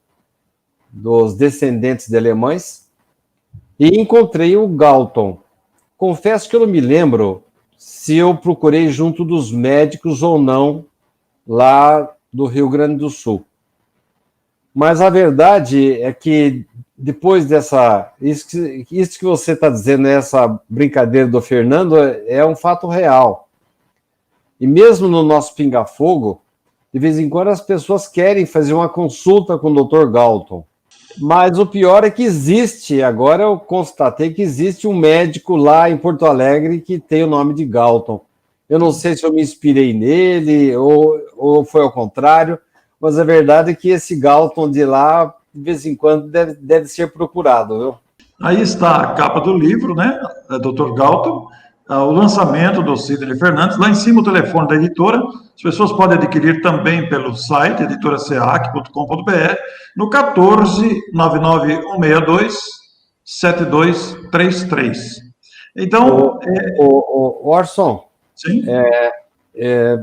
dos descendentes de alemães, e encontrei o Galton. Confesso que eu não me lembro se eu procurei junto dos médicos ou não, lá do Rio Grande do Sul. Mas a verdade é que depois isso que você está dizendo, essa brincadeira do Fernando, é um fato real. E mesmo no nosso Pinga Fogo, de vez em quando as pessoas querem fazer uma consulta com o Dr. Galton. Mas o pior é que agora eu constatei que existe um médico lá em Porto Alegre que tem o nome de Galton. Eu não sei se eu me inspirei nele ou foi ao contrário, mas a verdade é que esse Galton de lá, de vez em quando, deve ser procurado, viu? Aí está a capa do livro, né, Dr. Galton, o lançamento do Sidney Fernandes, lá em cima o telefone da editora, as pessoas podem adquirir também pelo site editoraceac.com.br, no 14162-7233. Então... Orson, sim?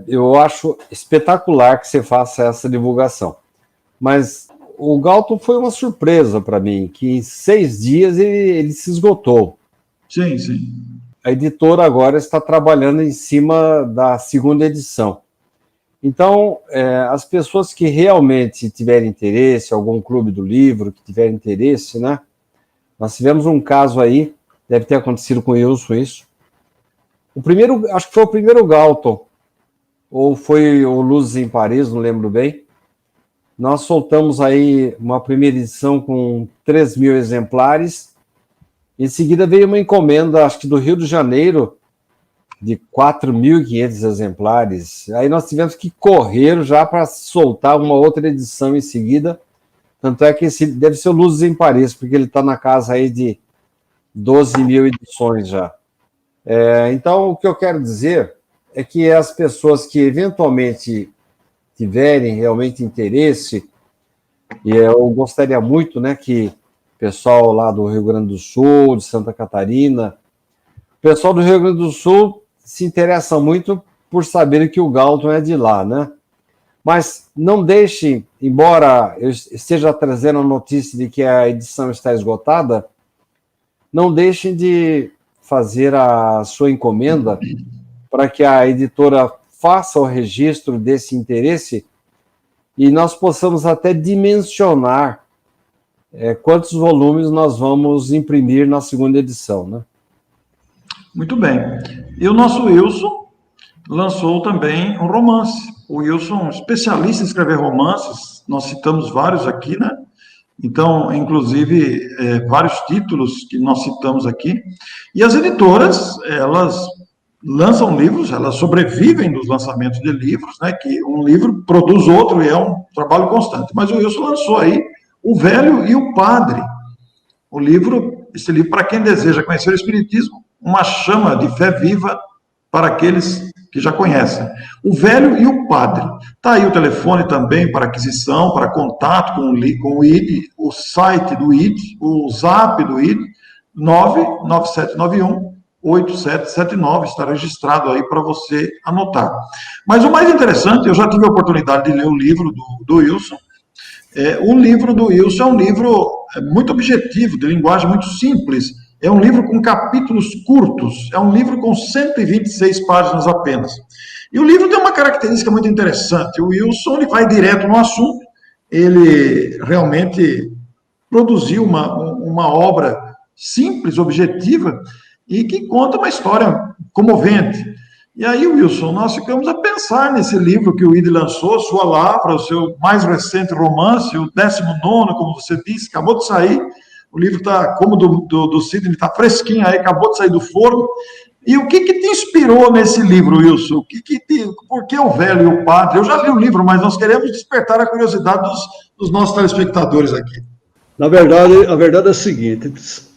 Eu acho espetacular que você faça essa divulgação, mas o Galton foi uma surpresa para mim, que em 6 dias ele se esgotou. Sim, sim. A editora agora está trabalhando em cima da 2ª edição. Então, as pessoas que realmente tiverem interesse, algum clube do livro que tiver interesse, né? Nós tivemos um caso aí, deve ter acontecido com o Wilson isso. Acho que foi o primeiro Galton, ou foi o Luzes em Paris, não lembro bem. Nós soltamos aí uma primeira edição com 3.000 exemplares, Em seguida veio uma encomenda, acho que do Rio de Janeiro, de 4.500 exemplares. Aí nós tivemos que correr já para soltar uma outra edição em seguida. Tanto é que esse deve ser o Luzes em Paris, porque ele está na casa aí de 12 mil edições já. Então, o que eu quero dizer é que as pessoas que eventualmente tiverem realmente interesse, e eu gostaria muito, né, que o pessoal lá do Rio Grande do Sul, de Santa Catarina, o pessoal do Rio Grande do Sul se interessa muito por saber que o Galton é de lá, né? Mas não deixem, embora eu esteja trazendo a notícia de que a edição está esgotada, não deixem de fazer a sua encomenda para que a editora faça o registro desse interesse e nós possamos até dimensionar quantos volumes nós vamos imprimir na segunda edição, né? Muito bem. E o nosso Wilson lançou também um romance. O Wilson, especialista em escrever romances, nós citamos vários aqui, né? Então, inclusive, vários títulos que nós citamos aqui. E as editoras, elas lançam livros, elas sobrevivem dos lançamentos de livros, né? Que um livro produz outro e é um trabalho constante. Mas o Wilson lançou aí O Velho e o Padre. Esse livro, para quem deseja conhecer o Espiritismo, uma chama de fé viva para aqueles que já conhecem. O Velho e o Padre. Está aí o telefone também para aquisição, para contato com o ID, o site do ID, o zap do ID, 99791-8779, está registrado aí para você anotar. Mas o mais interessante, eu já tive a oportunidade de ler o livro do Wilson. O livro do Wilson é um livro muito objetivo, de linguagem muito simples. É um livro com capítulos curtos, é um livro com 126 páginas apenas. E o livro tem uma característica muito interessante. O Wilson ele vai direto no assunto, ele realmente produziu uma obra simples, objetiva, e que conta uma história comovente. E aí, Wilson, nós ficamos a pensar nesse livro que o ID lançou, Sua Lavra, o seu mais recente romance, o 19º, como você disse, acabou de sair. O livro está, como do Sidney, está fresquinho aí, acabou de sair do forno. E o que te inspirou nesse livro, Wilson? Por que O Velho e o Padre? Eu já li o livro, mas nós queremos despertar a curiosidade dos nossos telespectadores aqui. Na verdade, a verdade é a seguinte: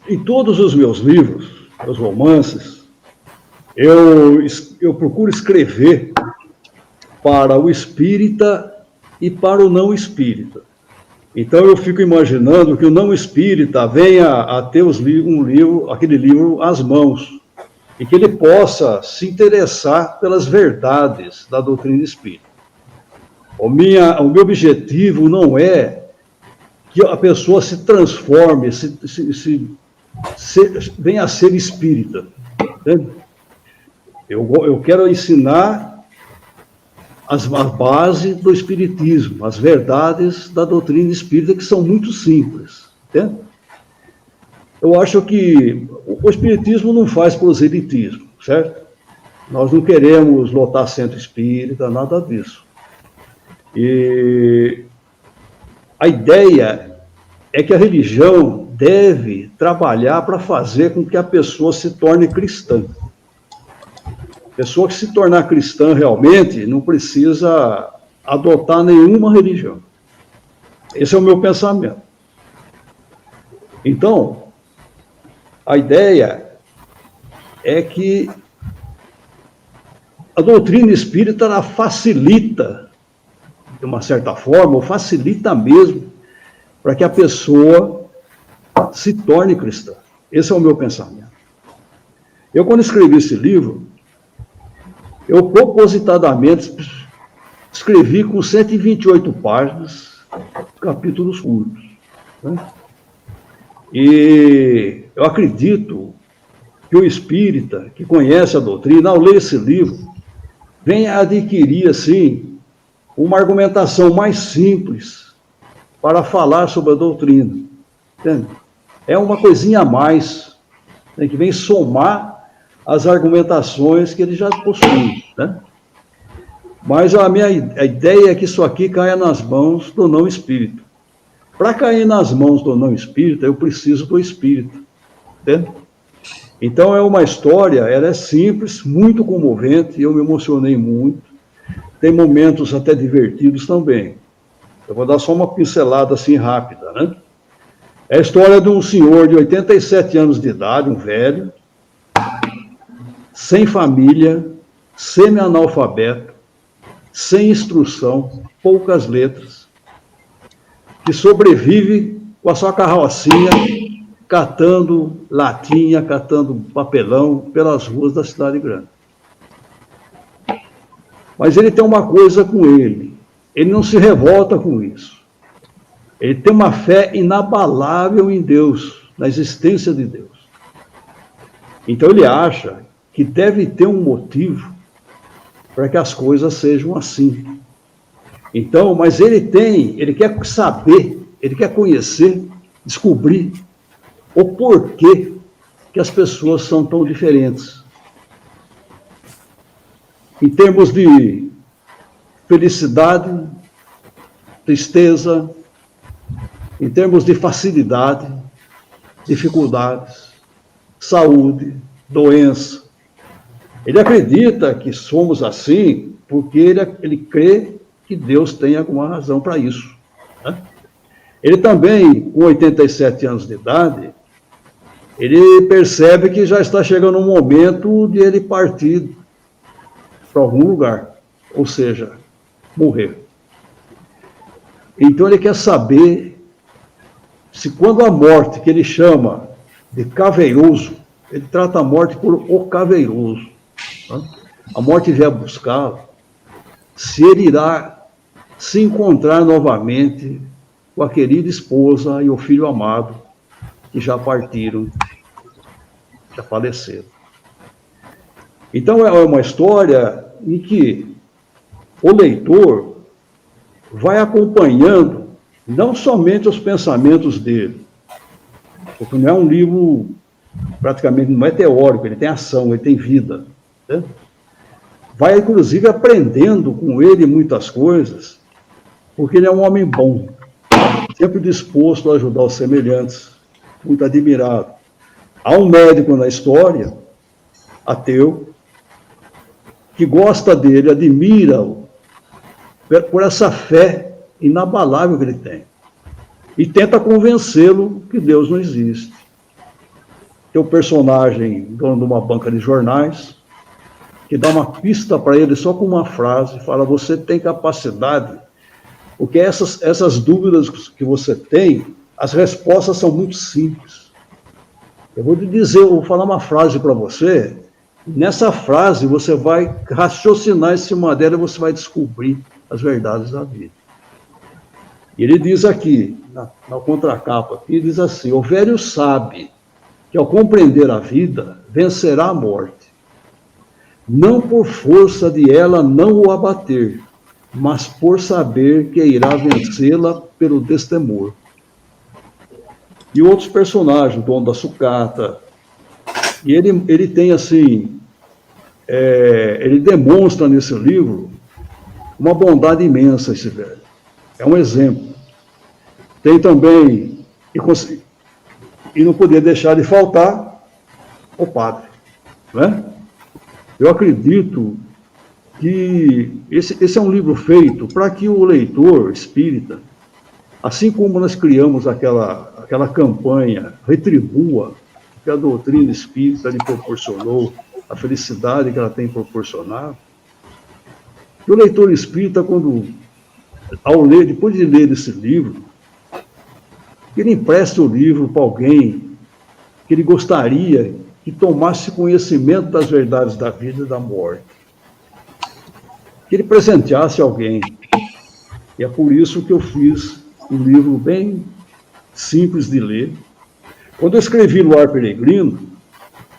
em todos os meus livros, os romances, eu procuro escrever para o espírita e para o não espírita. Então eu fico imaginando que o não espírita venha a ter aquele livro às mãos, e que ele possa se interessar pelas verdades da doutrina espírita. O meu objetivo não é que a pessoa se transforme, venha a ser espírita. Entende? Eu quero ensinar a base do espiritismo, as verdades da doutrina espírita, que são muito simples. Entende? Eu acho que o espiritismo não faz proselitismo, certo? Nós não queremos lotar centro espírita, nada disso. E a ideia é que a religião deve trabalhar para fazer com que a pessoa se torne cristã. A pessoa que se tornar cristã realmente não precisa adotar nenhuma religião. Esse é o meu pensamento. Então, a ideia é que a doutrina espírita ela facilita, de uma certa forma, ou facilita mesmo, para que a pessoa se torne cristã. Esse é o meu pensamento. Eu, quando escrevi esse livro, eu propositadamente escrevi com 128 páginas, capítulos curtos. Né? E eu acredito que o espírita que conhece a doutrina, ao ler esse livro, venha adquirir, assim, uma argumentação mais simples para falar sobre a doutrina. Entende? É uma coisinha a mais, né, que vem somar as argumentações que ele já possui, né? Mas a ideia é que isso aqui caia nas mãos do não espírito. Para cair nas mãos do não espírita, eu preciso do espírito. Entende? Então é uma história, ela é simples, muito comovente, eu me emocionei muito. Tem momentos até divertidos também. Eu vou dar só uma pincelada assim rápida, né? É a história de um senhor de 87 anos de idade, um velho, sem família, semi-analfabeto, sem instrução, poucas letras, que sobrevive com a sua carrocinha, catando latinha, catando papelão pelas ruas da cidade grande. Mas ele tem uma coisa com ele não se revolta com isso. Ele tem uma fé inabalável em Deus, na existência de Deus. Então ele acha que deve ter um motivo para que as coisas sejam assim. Então, mas ele quer saber, ele quer conhecer, descobrir o porquê que as pessoas são tão diferentes. Em termos de felicidade, tristeza, em termos de facilidade, dificuldades, saúde, doença. Ele acredita que somos assim porque ele crê que Deus tem alguma razão para isso, né? Ele também, com 87 anos de idade, ele percebe que já está chegando um momento de ele partir para algum lugar, ou seja, morrer. Então ele quer saber se quando a morte, que ele chama de caveiroso, ele trata a morte por o caveiroso, né? A morte vier buscá-lo, se ele irá se encontrar novamente com a querida esposa e o filho amado, que já partiram, já faleceram. Então é uma história em que o leitor vai acompanhando não somente os pensamentos dele, porque não é um livro, praticamente não é teórico, ele tem ação, ele tem vida, né? Vai inclusive aprendendo com ele muitas coisas, porque ele é um homem bom, sempre disposto a ajudar os semelhantes, muito admirado. Há um médico na história, ateu, que gosta dele, admira-o por essa fé inabalável que ele tem. E tenta convencê-lo que Deus não existe. Tem um personagem, dono de uma banca de jornais, que dá uma pista para ele só com uma frase, fala: você tem capacidade, porque essas dúvidas que você tem, as respostas são muito simples. Eu vou falar uma frase para você. Nessa frase, você vai raciocinar em cima dela e você vai descobrir as verdades da vida. E ele diz aqui, na contracapa, aqui, diz assim: o velho sabe que ao compreender a vida, vencerá a morte. Não por força de ela não o abater, mas por saber que irá vencê-la pelo destemor. E outros personagens, o dono da sucata, e ele tem assim, ele demonstra nesse livro uma bondade imensa, esse velho. É um exemplo. Tem também, e não podia deixar de faltar, o padre, né? Eu acredito que esse é um livro feito para que o leitor espírita, assim como nós criamos aquela campanha, retribua que a doutrina espírita lhe proporcionou, a felicidade que ela tem proporcionado, que o leitor espírita, ao ler, depois de ler esse livro, que ele empreste o livro para alguém que ele gostaria que tomasse conhecimento das verdades da vida e da morte. Que ele presenteasse alguém. E é por isso que eu fiz um livro bem simples de ler. Quando eu escrevi Luar Peregrino,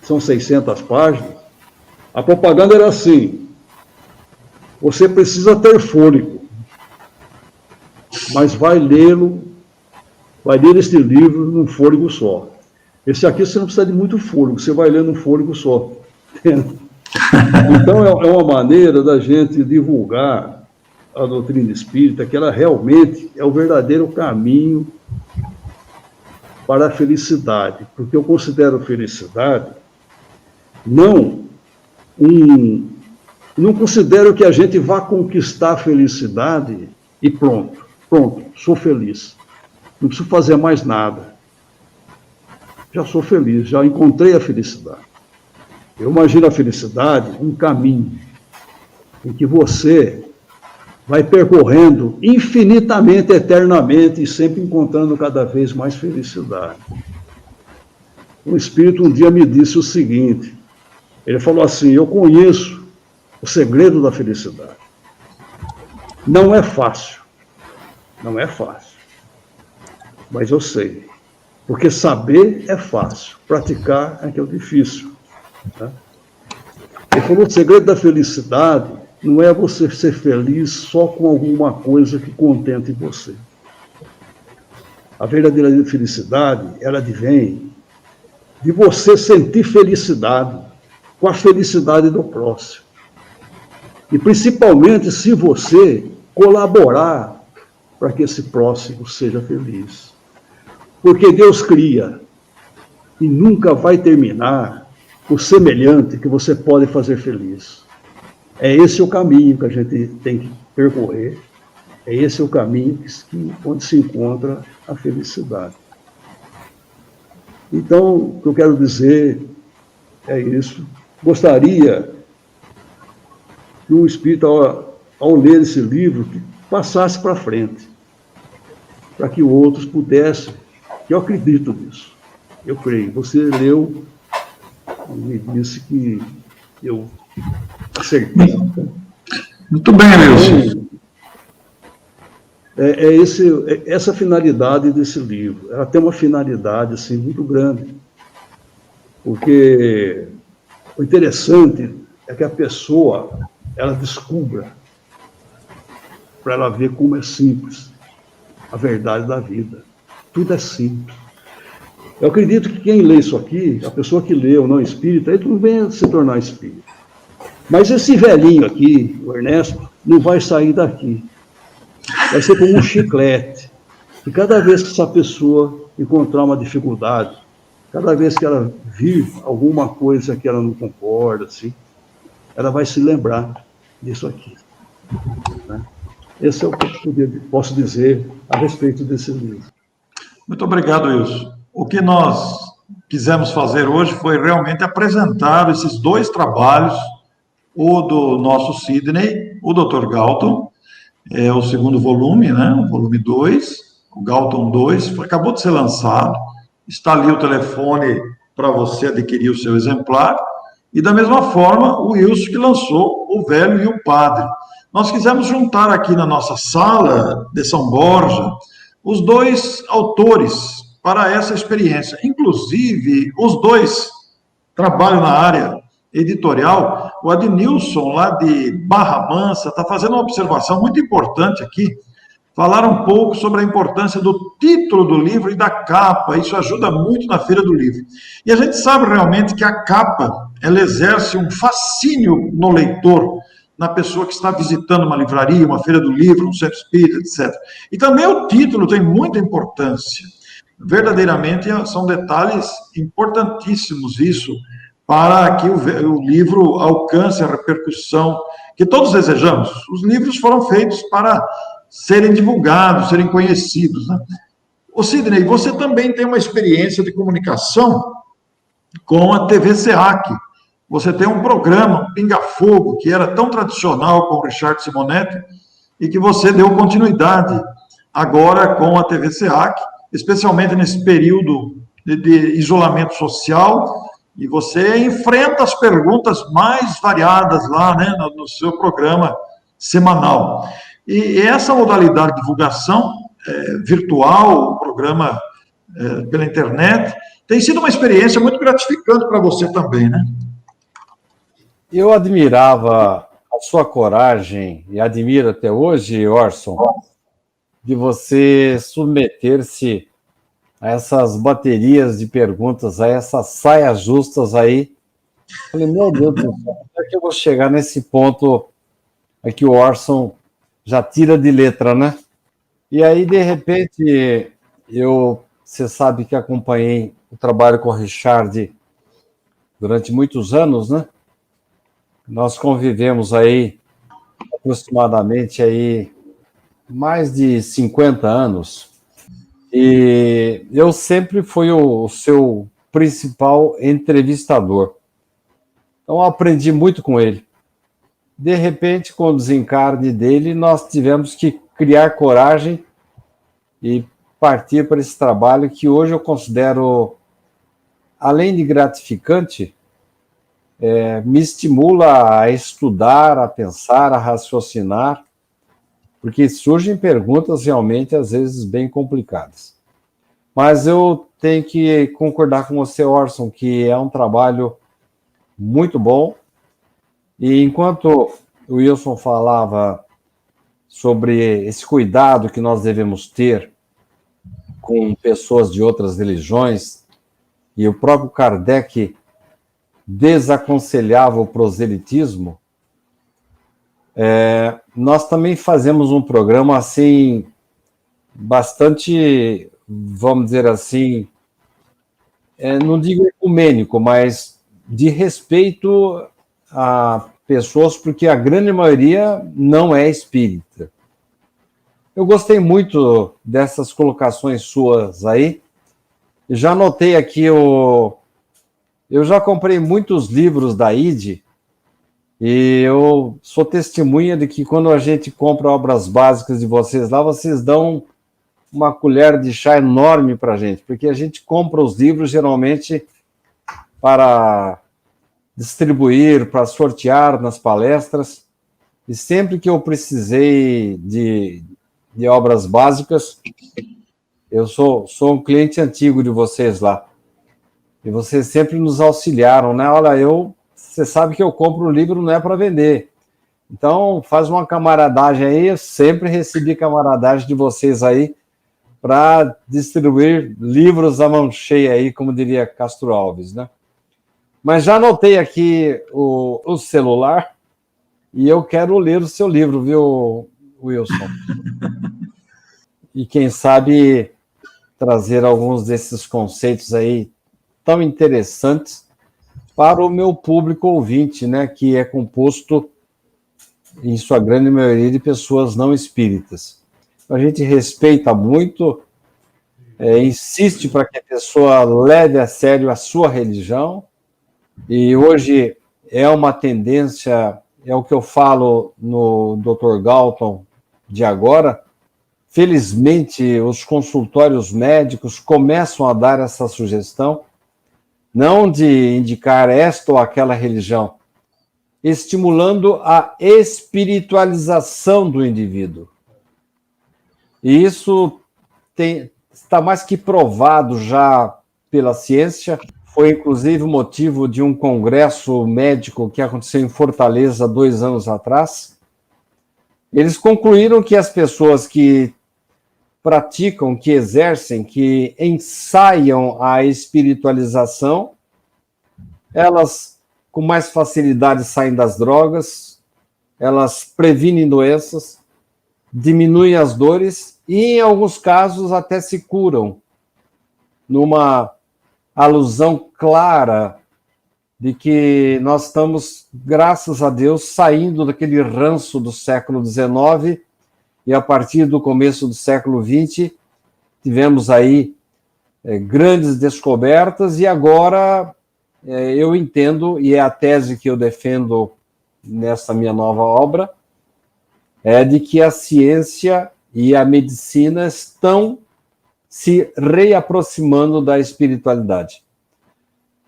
são 600 páginas, a propaganda era assim: você precisa ter fôlego, mas vai ler este livro num fôlego só. Esse aqui você não precisa de muito fôlego, você vai ler num fôlego só. Então é uma maneira da gente divulgar a doutrina espírita, que ela realmente é o verdadeiro caminho para a felicidade, porque eu considero felicidade não não considero que a gente vá conquistar a felicidade e pronto, sou feliz. Não preciso fazer mais nada. Já sou feliz, já encontrei a felicidade. Eu imagino a felicidade um caminho em que você vai percorrendo infinitamente, eternamente e sempre encontrando cada vez mais felicidade. Um espírito um dia me disse o seguinte, ele falou assim, eu conheço o segredo da felicidade. Não é fácil, mas eu sei. Porque saber é fácil, praticar é que é o difícil. Né? Ele falou, o segredo da felicidade não é você ser feliz só com alguma coisa que contente você. A verdadeira felicidade, ela advém de você sentir felicidade com a felicidade do próximo. E principalmente se você colaborar para que esse próximo seja feliz. Porque Deus cria e nunca vai terminar o semelhante que você pode fazer feliz. É esse o caminho que a gente tem que percorrer, é esse o caminho onde se encontra a felicidade. Então, o que eu quero dizer é isso. Gostaria que o espírito, ao ler esse livro, passasse para frente, para que outros pudessem. Eu acredito nisso. Eu creio. Você leu e me disse que eu acertei. Muito bem, Nilson. Essa finalidade desse livro. Ela tem uma finalidade assim, muito grande. Porque o interessante é que a pessoa ela descubra, para ela ver como é simples a verdade da vida. Tudo é simples. Eu acredito que quem lê isso aqui, a pessoa que lê o não espírita, ele não vem se tornar espírita. Mas esse velhinho aqui, o Ernesto, não vai sair daqui. Vai ser como um chiclete. E cada vez que essa pessoa encontrar uma dificuldade, cada vez que ela vir alguma coisa que ela não concorda, assim, ela vai se lembrar disso aqui. Né? Esse é o que eu posso dizer a respeito desse livro. Muito obrigado, Wilson. O que nós quisemos fazer hoje foi realmente apresentar esses dois trabalhos, o do nosso Sidney, o Dr. Galton, é o segundo volume, né? O volume 2, o Galton 2, acabou de ser lançado, está ali o telefone para você adquirir o seu exemplar, e da mesma forma o Wilson que lançou O Velho e o Padre. Nós quisemos juntar aqui na nossa sala de São Borja os dois autores para essa experiência. Inclusive, os dois trabalham na área editorial. O Adnilson, lá de Barra Mansa, está fazendo uma observação muito importante aqui. Falaram um pouco sobre a importância do título do livro e da capa. Isso ajuda muito na Feira do Livro. E a gente sabe realmente que a capa, ela exerce um fascínio no leitor, na pessoa que está visitando uma livraria, uma feira do livro, um centro espírita, etc. E também o título tem muita importância. Verdadeiramente são detalhes importantíssimos isso, para que o livro alcance a repercussão que todos desejamos. Os livros foram feitos para serem divulgados, serem conhecidos. Né? Ô Sidney, você também tem uma experiência de comunicação com a TV SEAC. Você tem um programa, Pinga Fogo, que era tão tradicional com o Richard Simonetti, e que você deu continuidade agora com a TV SEAC, especialmente nesse período de isolamento social, e você enfrenta as perguntas mais variadas lá, né, no seu programa semanal. E essa modalidade de divulgação virtual, o programa pela internet, tem sido uma experiência muito gratificante para você também, né? Eu admirava a sua coragem, e admiro até hoje, Orson, de você submeter-se a essas baterias de perguntas, a essas saias justas aí. Falei, meu Deus do céu, como é que eu vou chegar nesse ponto que o Orson já tira de letra, né? E aí, de repente, eu você sabe que acompanhei o trabalho com o Richard durante muitos anos, né? Nós convivemos aí aproximadamente aí mais de 50 anos. E eu sempre fui o seu principal entrevistador. Então, eu aprendi muito com ele. De repente, com o desencarne dele, nós tivemos que criar coragem e partir para esse trabalho que hoje eu considero, além de gratificante, me estimula a estudar, a pensar, a raciocinar, porque surgem perguntas realmente, às vezes, bem complicadas. Mas eu tenho que concordar com você, Orson, que é um trabalho muito bom. E enquanto o Wilson falava sobre esse cuidado que nós devemos ter com pessoas de outras religiões, e o próprio Kardec desaconselhava o proselitismo, nós também fazemos um programa assim, bastante, vamos dizer assim, não digo ecumênico, mas de respeito a pessoas, porque a grande maioria não é espírita. Eu gostei muito dessas colocações suas aí. Já anotei aqui eu já comprei muitos livros da IDE e eu sou testemunha de que quando a gente compra obras básicas de vocês lá, vocês dão uma colher de chá enorme para a gente, porque a gente compra os livros geralmente para distribuir, para sortear nas palestras, e sempre que eu precisei de obras básicas, eu sou um cliente antigo de vocês lá, e vocês sempre nos auxiliaram, né? Olha, você sabe que eu compro o livro não é para vender, então faz uma camaradagem aí, eu sempre recebi camaradagem de vocês aí, para distribuir livros à mão cheia aí, como diria Castro Alves, né? Mas já anotei aqui o celular e eu quero ler o seu livro, viu, Wilson? E quem sabe trazer alguns desses conceitos aí tão interessantes para o meu público ouvinte, né, que é composto, em sua grande maioria, de pessoas não espíritas. A gente respeita muito, insiste para que a pessoa leve a sério a sua religião, e hoje é uma tendência, é o que eu falo no Dr. Galton de agora, felizmente os consultórios médicos começam a dar essa sugestão, não de indicar esta ou aquela religião, estimulando a espiritualização do indivíduo. E isso está mais que provado já pela ciência. Foi, inclusive, o motivo de um congresso médico que aconteceu em Fortaleza 2 anos atrás. Eles concluíram que as pessoas que praticam, que exercem, que ensaiam a espiritualização, elas com mais facilidade saem das drogas, elas previnem doenças, diminuem as dores e, em alguns casos, até se curam, numa alusão clara de que nós estamos, graças a Deus, saindo daquele ranço do século XIX e, a partir do começo do século XX, tivemos aí grandes descobertas e agora eu entendo, e é a tese que eu defendo nessa minha nova obra, é de que a ciência e a medicina estão se reaproximando da espiritualidade.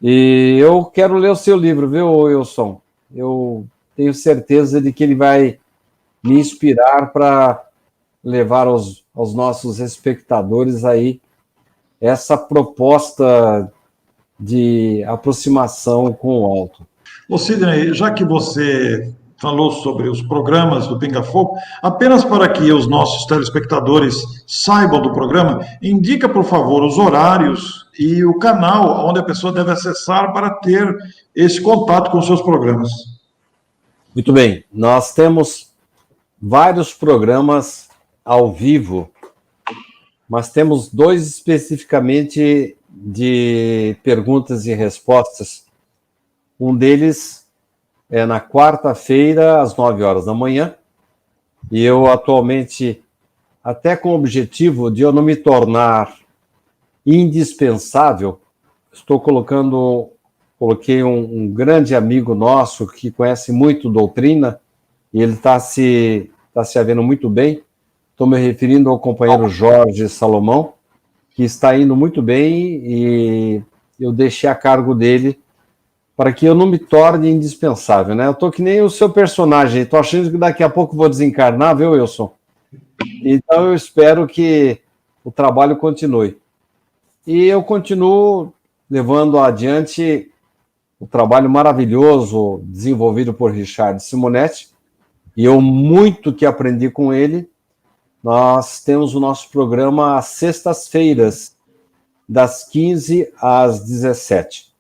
E eu quero ler o seu livro, viu, Wilson? Eu tenho certeza de que ele vai me inspirar para levar aos nossos espectadores aí essa proposta de aproximação com o alto. Ô, Sidney, já que você falou sobre os programas do Pinga Fogo, apenas para que os nossos telespectadores saibam do programa, indica, por favor, os horários e o canal onde a pessoa deve acessar para ter esse contato com os seus programas. Muito bem, nós temos vários programas ao vivo mas temos dois especificamente de perguntas e respostas. Um deles é na quarta-feira, às 9 horas da manhã, e eu atualmente, até com o objetivo de eu não me tornar indispensável, coloquei um grande amigo nosso que conhece muito doutrina, e ele está se havendo muito bem. Estou me referindo ao companheiro Jorge Salomão, que está indo muito bem, e eu deixei a cargo dele para que eu não me torne indispensável, né? Eu estou que nem o seu personagem, estou achando que daqui a pouco vou desencarnar, viu, Wilson? Então eu espero que o trabalho continue. E eu continuo levando adiante o trabalho maravilhoso desenvolvido por Richard Simonetti, e eu muito que aprendi com ele. Nós temos o nosso programa às sextas-feiras, das 15 às 17.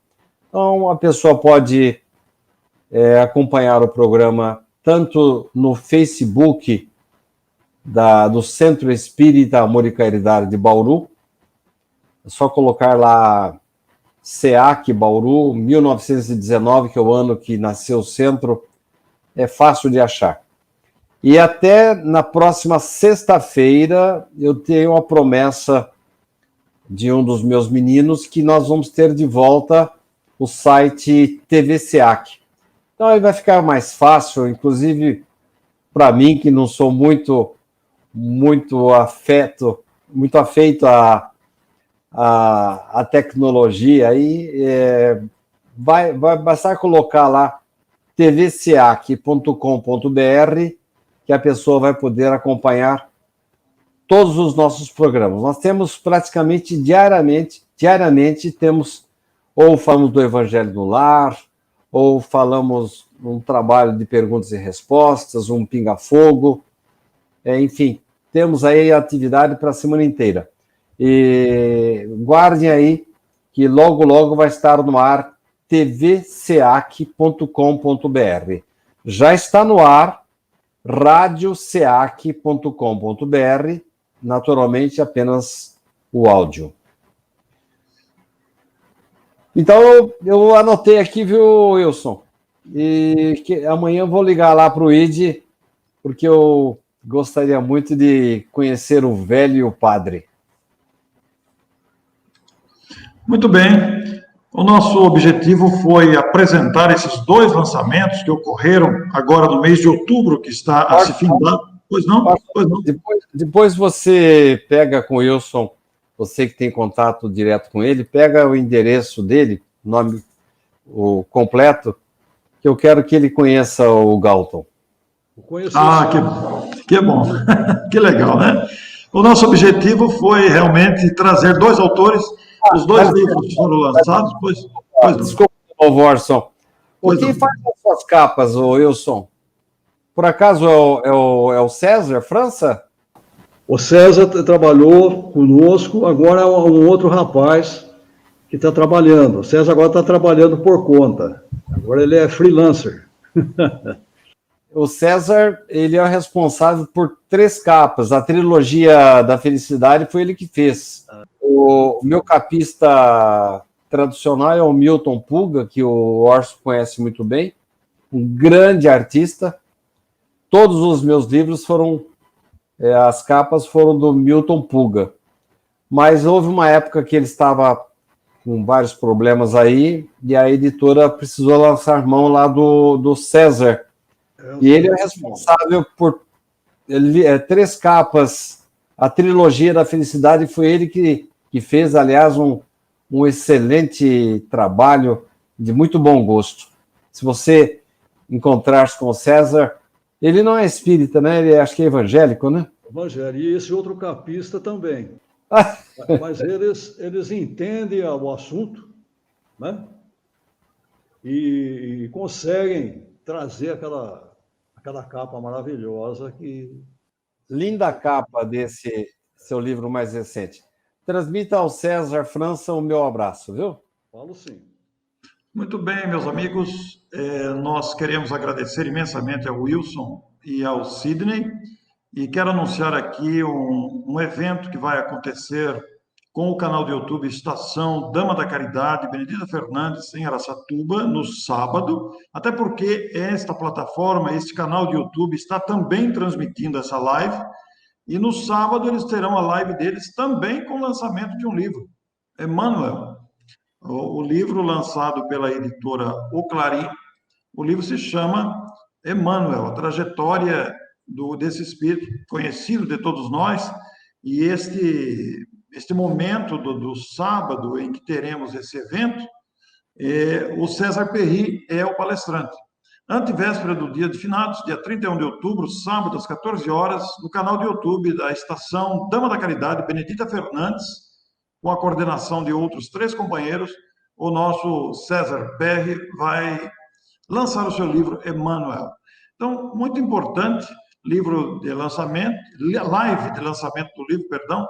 Então, a pessoa pode acompanhar o programa tanto no Facebook do Centro Espírita Amor e Caridade de Bauru. É só colocar lá SEAC Bauru, 1919, que é o ano que nasceu o centro. É fácil de achar. E até na próxima sexta-feira eu tenho a promessa de um dos meus meninos que nós vamos ter de volta o site TV SEAC. Então aí vai ficar mais fácil, inclusive para mim, que não sou muito afeito à tecnologia, aí vai bastar colocar lá tvseac.com.br, que a pessoa vai poder acompanhar todos os nossos programas. Nós temos praticamente diariamente temos, ou falamos do Evangelho no Lar, ou falamos um trabalho de perguntas e respostas, um pinga-fogo, enfim, temos aí atividade para a semana inteira. E guardem aí que logo vai estar no ar tvseac.com.br. Já está no ar radioseac.com.br, naturalmente apenas o áudio. Então, eu anotei aqui, viu, Wilson? E que amanhã eu vou ligar lá para o ID, porque eu gostaria muito de conhecer o velho padre. Muito bem. O nosso objetivo foi apresentar esses dois lançamentos que ocorreram agora no mês de outubro, que está a se findar. Pois não? Pois não. Depois você pega com o Wilson, você que tem contato direto com ele, pega o endereço dele, o completo, que eu quero que ele conheça o Galton. Que bom. Que legal, né? O nosso objetivo foi realmente trazer dois autores. Os dois livros foram lançados, pois desculpa, Orson. Quem faz as suas capas, o Wilson? Por acaso é o César, França? O César trabalhou conosco, agora é um outro rapaz que está trabalhando. O César agora está trabalhando por conta. Agora ele é freelancer. O César, ele é o responsável por 3 capas. A trilogia da felicidade foi ele que fez. O meu capista tradicional é o Milton Puga, que o Orson conhece muito bem, um grande artista. Todos os meus livros as capas foram do Milton Puga. Mas houve uma época que ele estava com vários problemas aí, e a editora precisou lançar mão lá do César. E ele é responsável por 3 capas. A trilogia da felicidade foi ele que fez, aliás, um excelente trabalho de muito bom gosto. Se você encontrar-se com o César, ele não é espírita, né? Ele acho que é evangélico, né? Evangelho. E esse outro capista também. Mas eles entendem o assunto, né? E conseguem trazer aquela capa maravilhosa que... Linda capa desse seu livro mais recente. Transmita ao César França o meu abraço, viu? Falo sim. Muito bem, meus amigos. Nós queremos agradecer imensamente ao Wilson e ao Sidney. e quero anunciar aqui um evento que vai acontecer com o canal do YouTube Estação Dama da Caridade, Benedita Fernandes, em Araçatuba, no sábado, até porque esta plataforma, este canal de YouTube está também transmitindo essa live, e no sábado eles terão a live deles também com o lançamento de um livro, Emmanuel, o livro lançado pela editora O Clarim. O livro se chama Emmanuel, a trajetória desse espírito conhecido de todos nós, e este momento do sábado em que teremos esse evento, o César Perry é o palestrante. Antevéspera do dia de finados, dia 31 de outubro, sábado, às 14 horas, no canal do YouTube da Estação Dama da Caridade, Benedita Fernandes, com a coordenação de outros 3 companheiros, o nosso César Perry vai lançar o seu livro Emmanuel. Então, muito importante, livro de lançamento, live de lançamento do livro, perdão,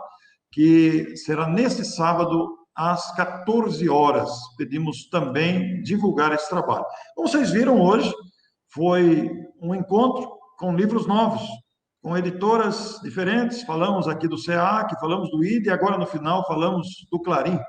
que será neste sábado, às 14 horas. Pedimos também divulgar esse trabalho. Como vocês viram hoje, foi um encontro com livros novos, com editoras diferentes. Falamos aqui do SEAC, falamos do ID, e agora no final falamos do Clarim.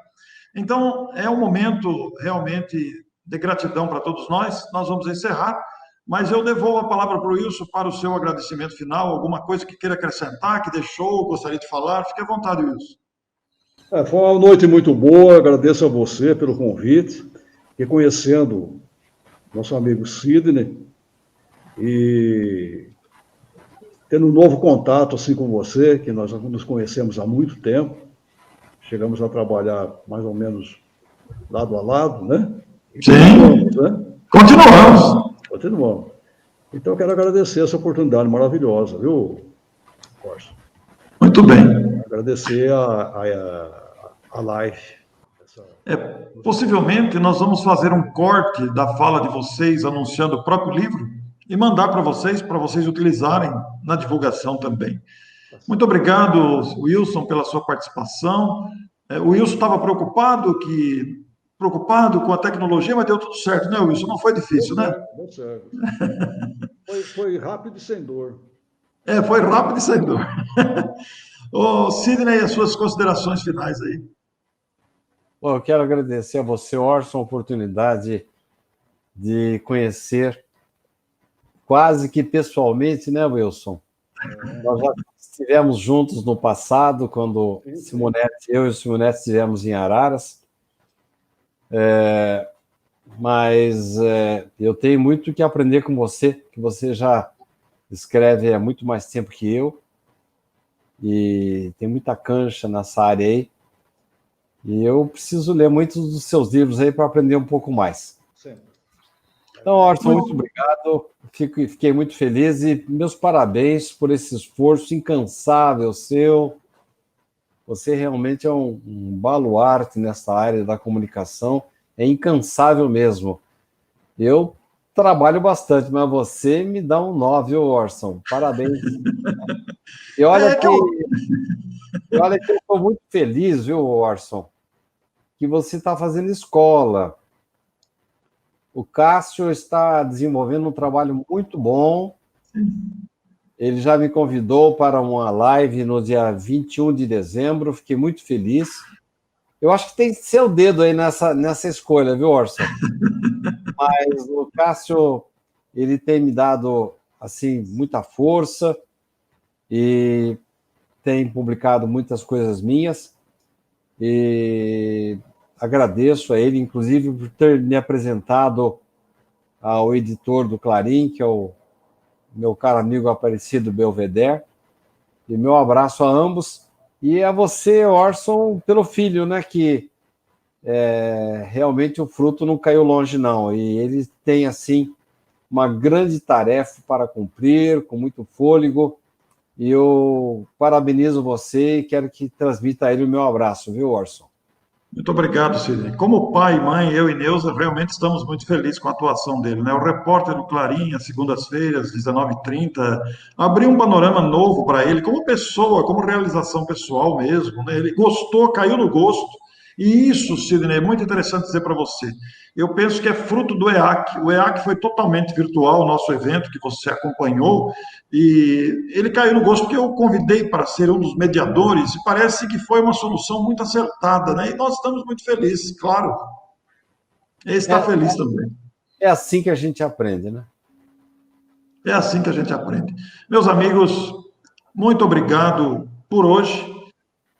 Então, é um momento realmente de gratidão para todos nós. Nós vamos encerrar, mas eu devolvo a palavra para o Wilson para o seu agradecimento final, alguma coisa que queira acrescentar, que deixou, gostaria de falar. Fique à vontade, Wilson. Foi uma noite muito boa, agradeço a você pelo convite, e conhecendo nosso amigo Sidney, e tendo um novo contato assim com você, que nós nos conhecemos há muito tempo, chegamos a trabalhar mais ou menos lado a lado, né? Sim, continuamos, né? Continuamos. Então, eu quero agradecer essa oportunidade maravilhosa, viu, Costa? Muito bem. Agradecer a live. Possivelmente, nós vamos fazer um corte da fala de vocês, anunciando o próprio livro, e mandar para vocês utilizarem na divulgação também. Muito obrigado, Wilson, pela sua participação. O Wilson estava preocupado com a tecnologia, mas deu tudo certo, né, Wilson? Não foi difícil, né? Deu certo. Foi rápido e sem dor. Foi rápido e sem dor. Ô, Sidney, as suas considerações finais aí. Bom, eu quero agradecer a você, Orson, a oportunidade de conhecer quase que pessoalmente, né, Wilson? Nós já estivemos juntos no passado, quando eu e o Simonete estivemos em Araras, mas eu tenho muito que aprender com você, que você já escreve há muito mais tempo que eu, e tem muita cancha nessa área aí, e eu preciso ler muitos dos seus livros aí para aprender um pouco mais. Sempre. Então, Orson, muito obrigado, fiquei muito feliz, e meus parabéns por esse esforço incansável seu. Você realmente é um baluarte nessa área da comunicação, é incansável mesmo. Eu trabalho bastante, mas você me dá um 9, viu, Orson? Parabéns. E olha que eu estou muito feliz, viu, Orson, que você está fazendo escola. O Cássio está desenvolvendo um trabalho muito bom. Ele já me convidou para uma live no dia 21 de dezembro. Fiquei muito feliz. Eu acho que tem seu dedo aí nessa escolha, viu, Orson? Mas o Cássio, ele tem me dado assim muita força e tem publicado muitas coisas minhas. E agradeço a ele, inclusive, por ter me apresentado ao editor do Clarim, que é o meu caro amigo Aparecido Belvedere. E meu abraço a ambos. E a você, Orson, pelo filho, né? Que realmente o fruto não caiu longe, não. E ele tem, assim, uma grande tarefa para cumprir, com muito fôlego. E eu parabenizo você e quero que transmita a ele o meu abraço, viu, Orson? Muito obrigado, Sidney. Como pai e mãe, eu e Neuza, realmente estamos muito felizes com a atuação dele, né? O repórter do Clarim, às segundas-feiras, 19h30, abriu um panorama novo para ele, como pessoa, como realização pessoal mesmo, né? Ele gostou, caiu no gosto, E isso, Sidney, é muito interessante dizer para você. Eu penso que é fruto do EAC. O EAC foi totalmente virtual, o nosso evento que você acompanhou, e ele caiu no gosto porque eu convidei para ser um dos mediadores, e parece que foi uma solução muito acertada, né? E nós estamos muito felizes, claro. Ele está feliz também. É assim que a gente aprende, né? É assim que a gente aprende. Meus amigos, muito obrigado por hoje.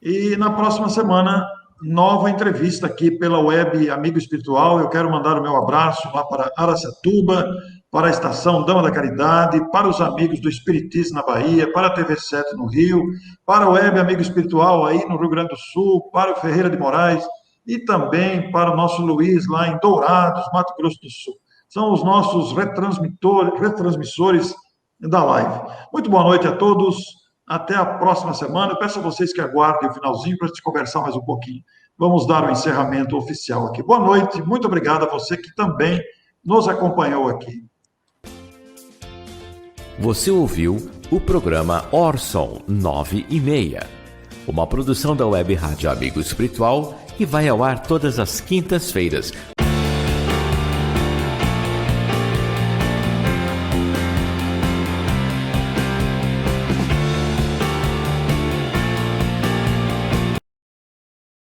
E na próxima semana, nova entrevista aqui pela Web Amigo Espiritual. Eu quero mandar o meu abraço lá para Araçatuba, para a Estação Dama da Caridade, para os amigos do Espiritismo na Bahia, para a TV7 no Rio, para a Web Amigo Espiritual aí no Rio Grande do Sul, para o Ferreira de Moraes e também para o nosso Luiz lá em Dourados, Mato Grosso do Sul. São os nossos retransmissores da live. Muito boa noite a todos. Até a próxima semana. Eu peço a vocês que aguardem o finalzinho para a gente conversar mais um pouquinho. Vamos dar o encerramento oficial aqui. Boa noite. Muito obrigado a você que também nos acompanhou aqui. Você ouviu o programa Orson 9:30, uma produção da Web Rádio Amigo Espiritual que vai ao ar todas as quintas-feiras.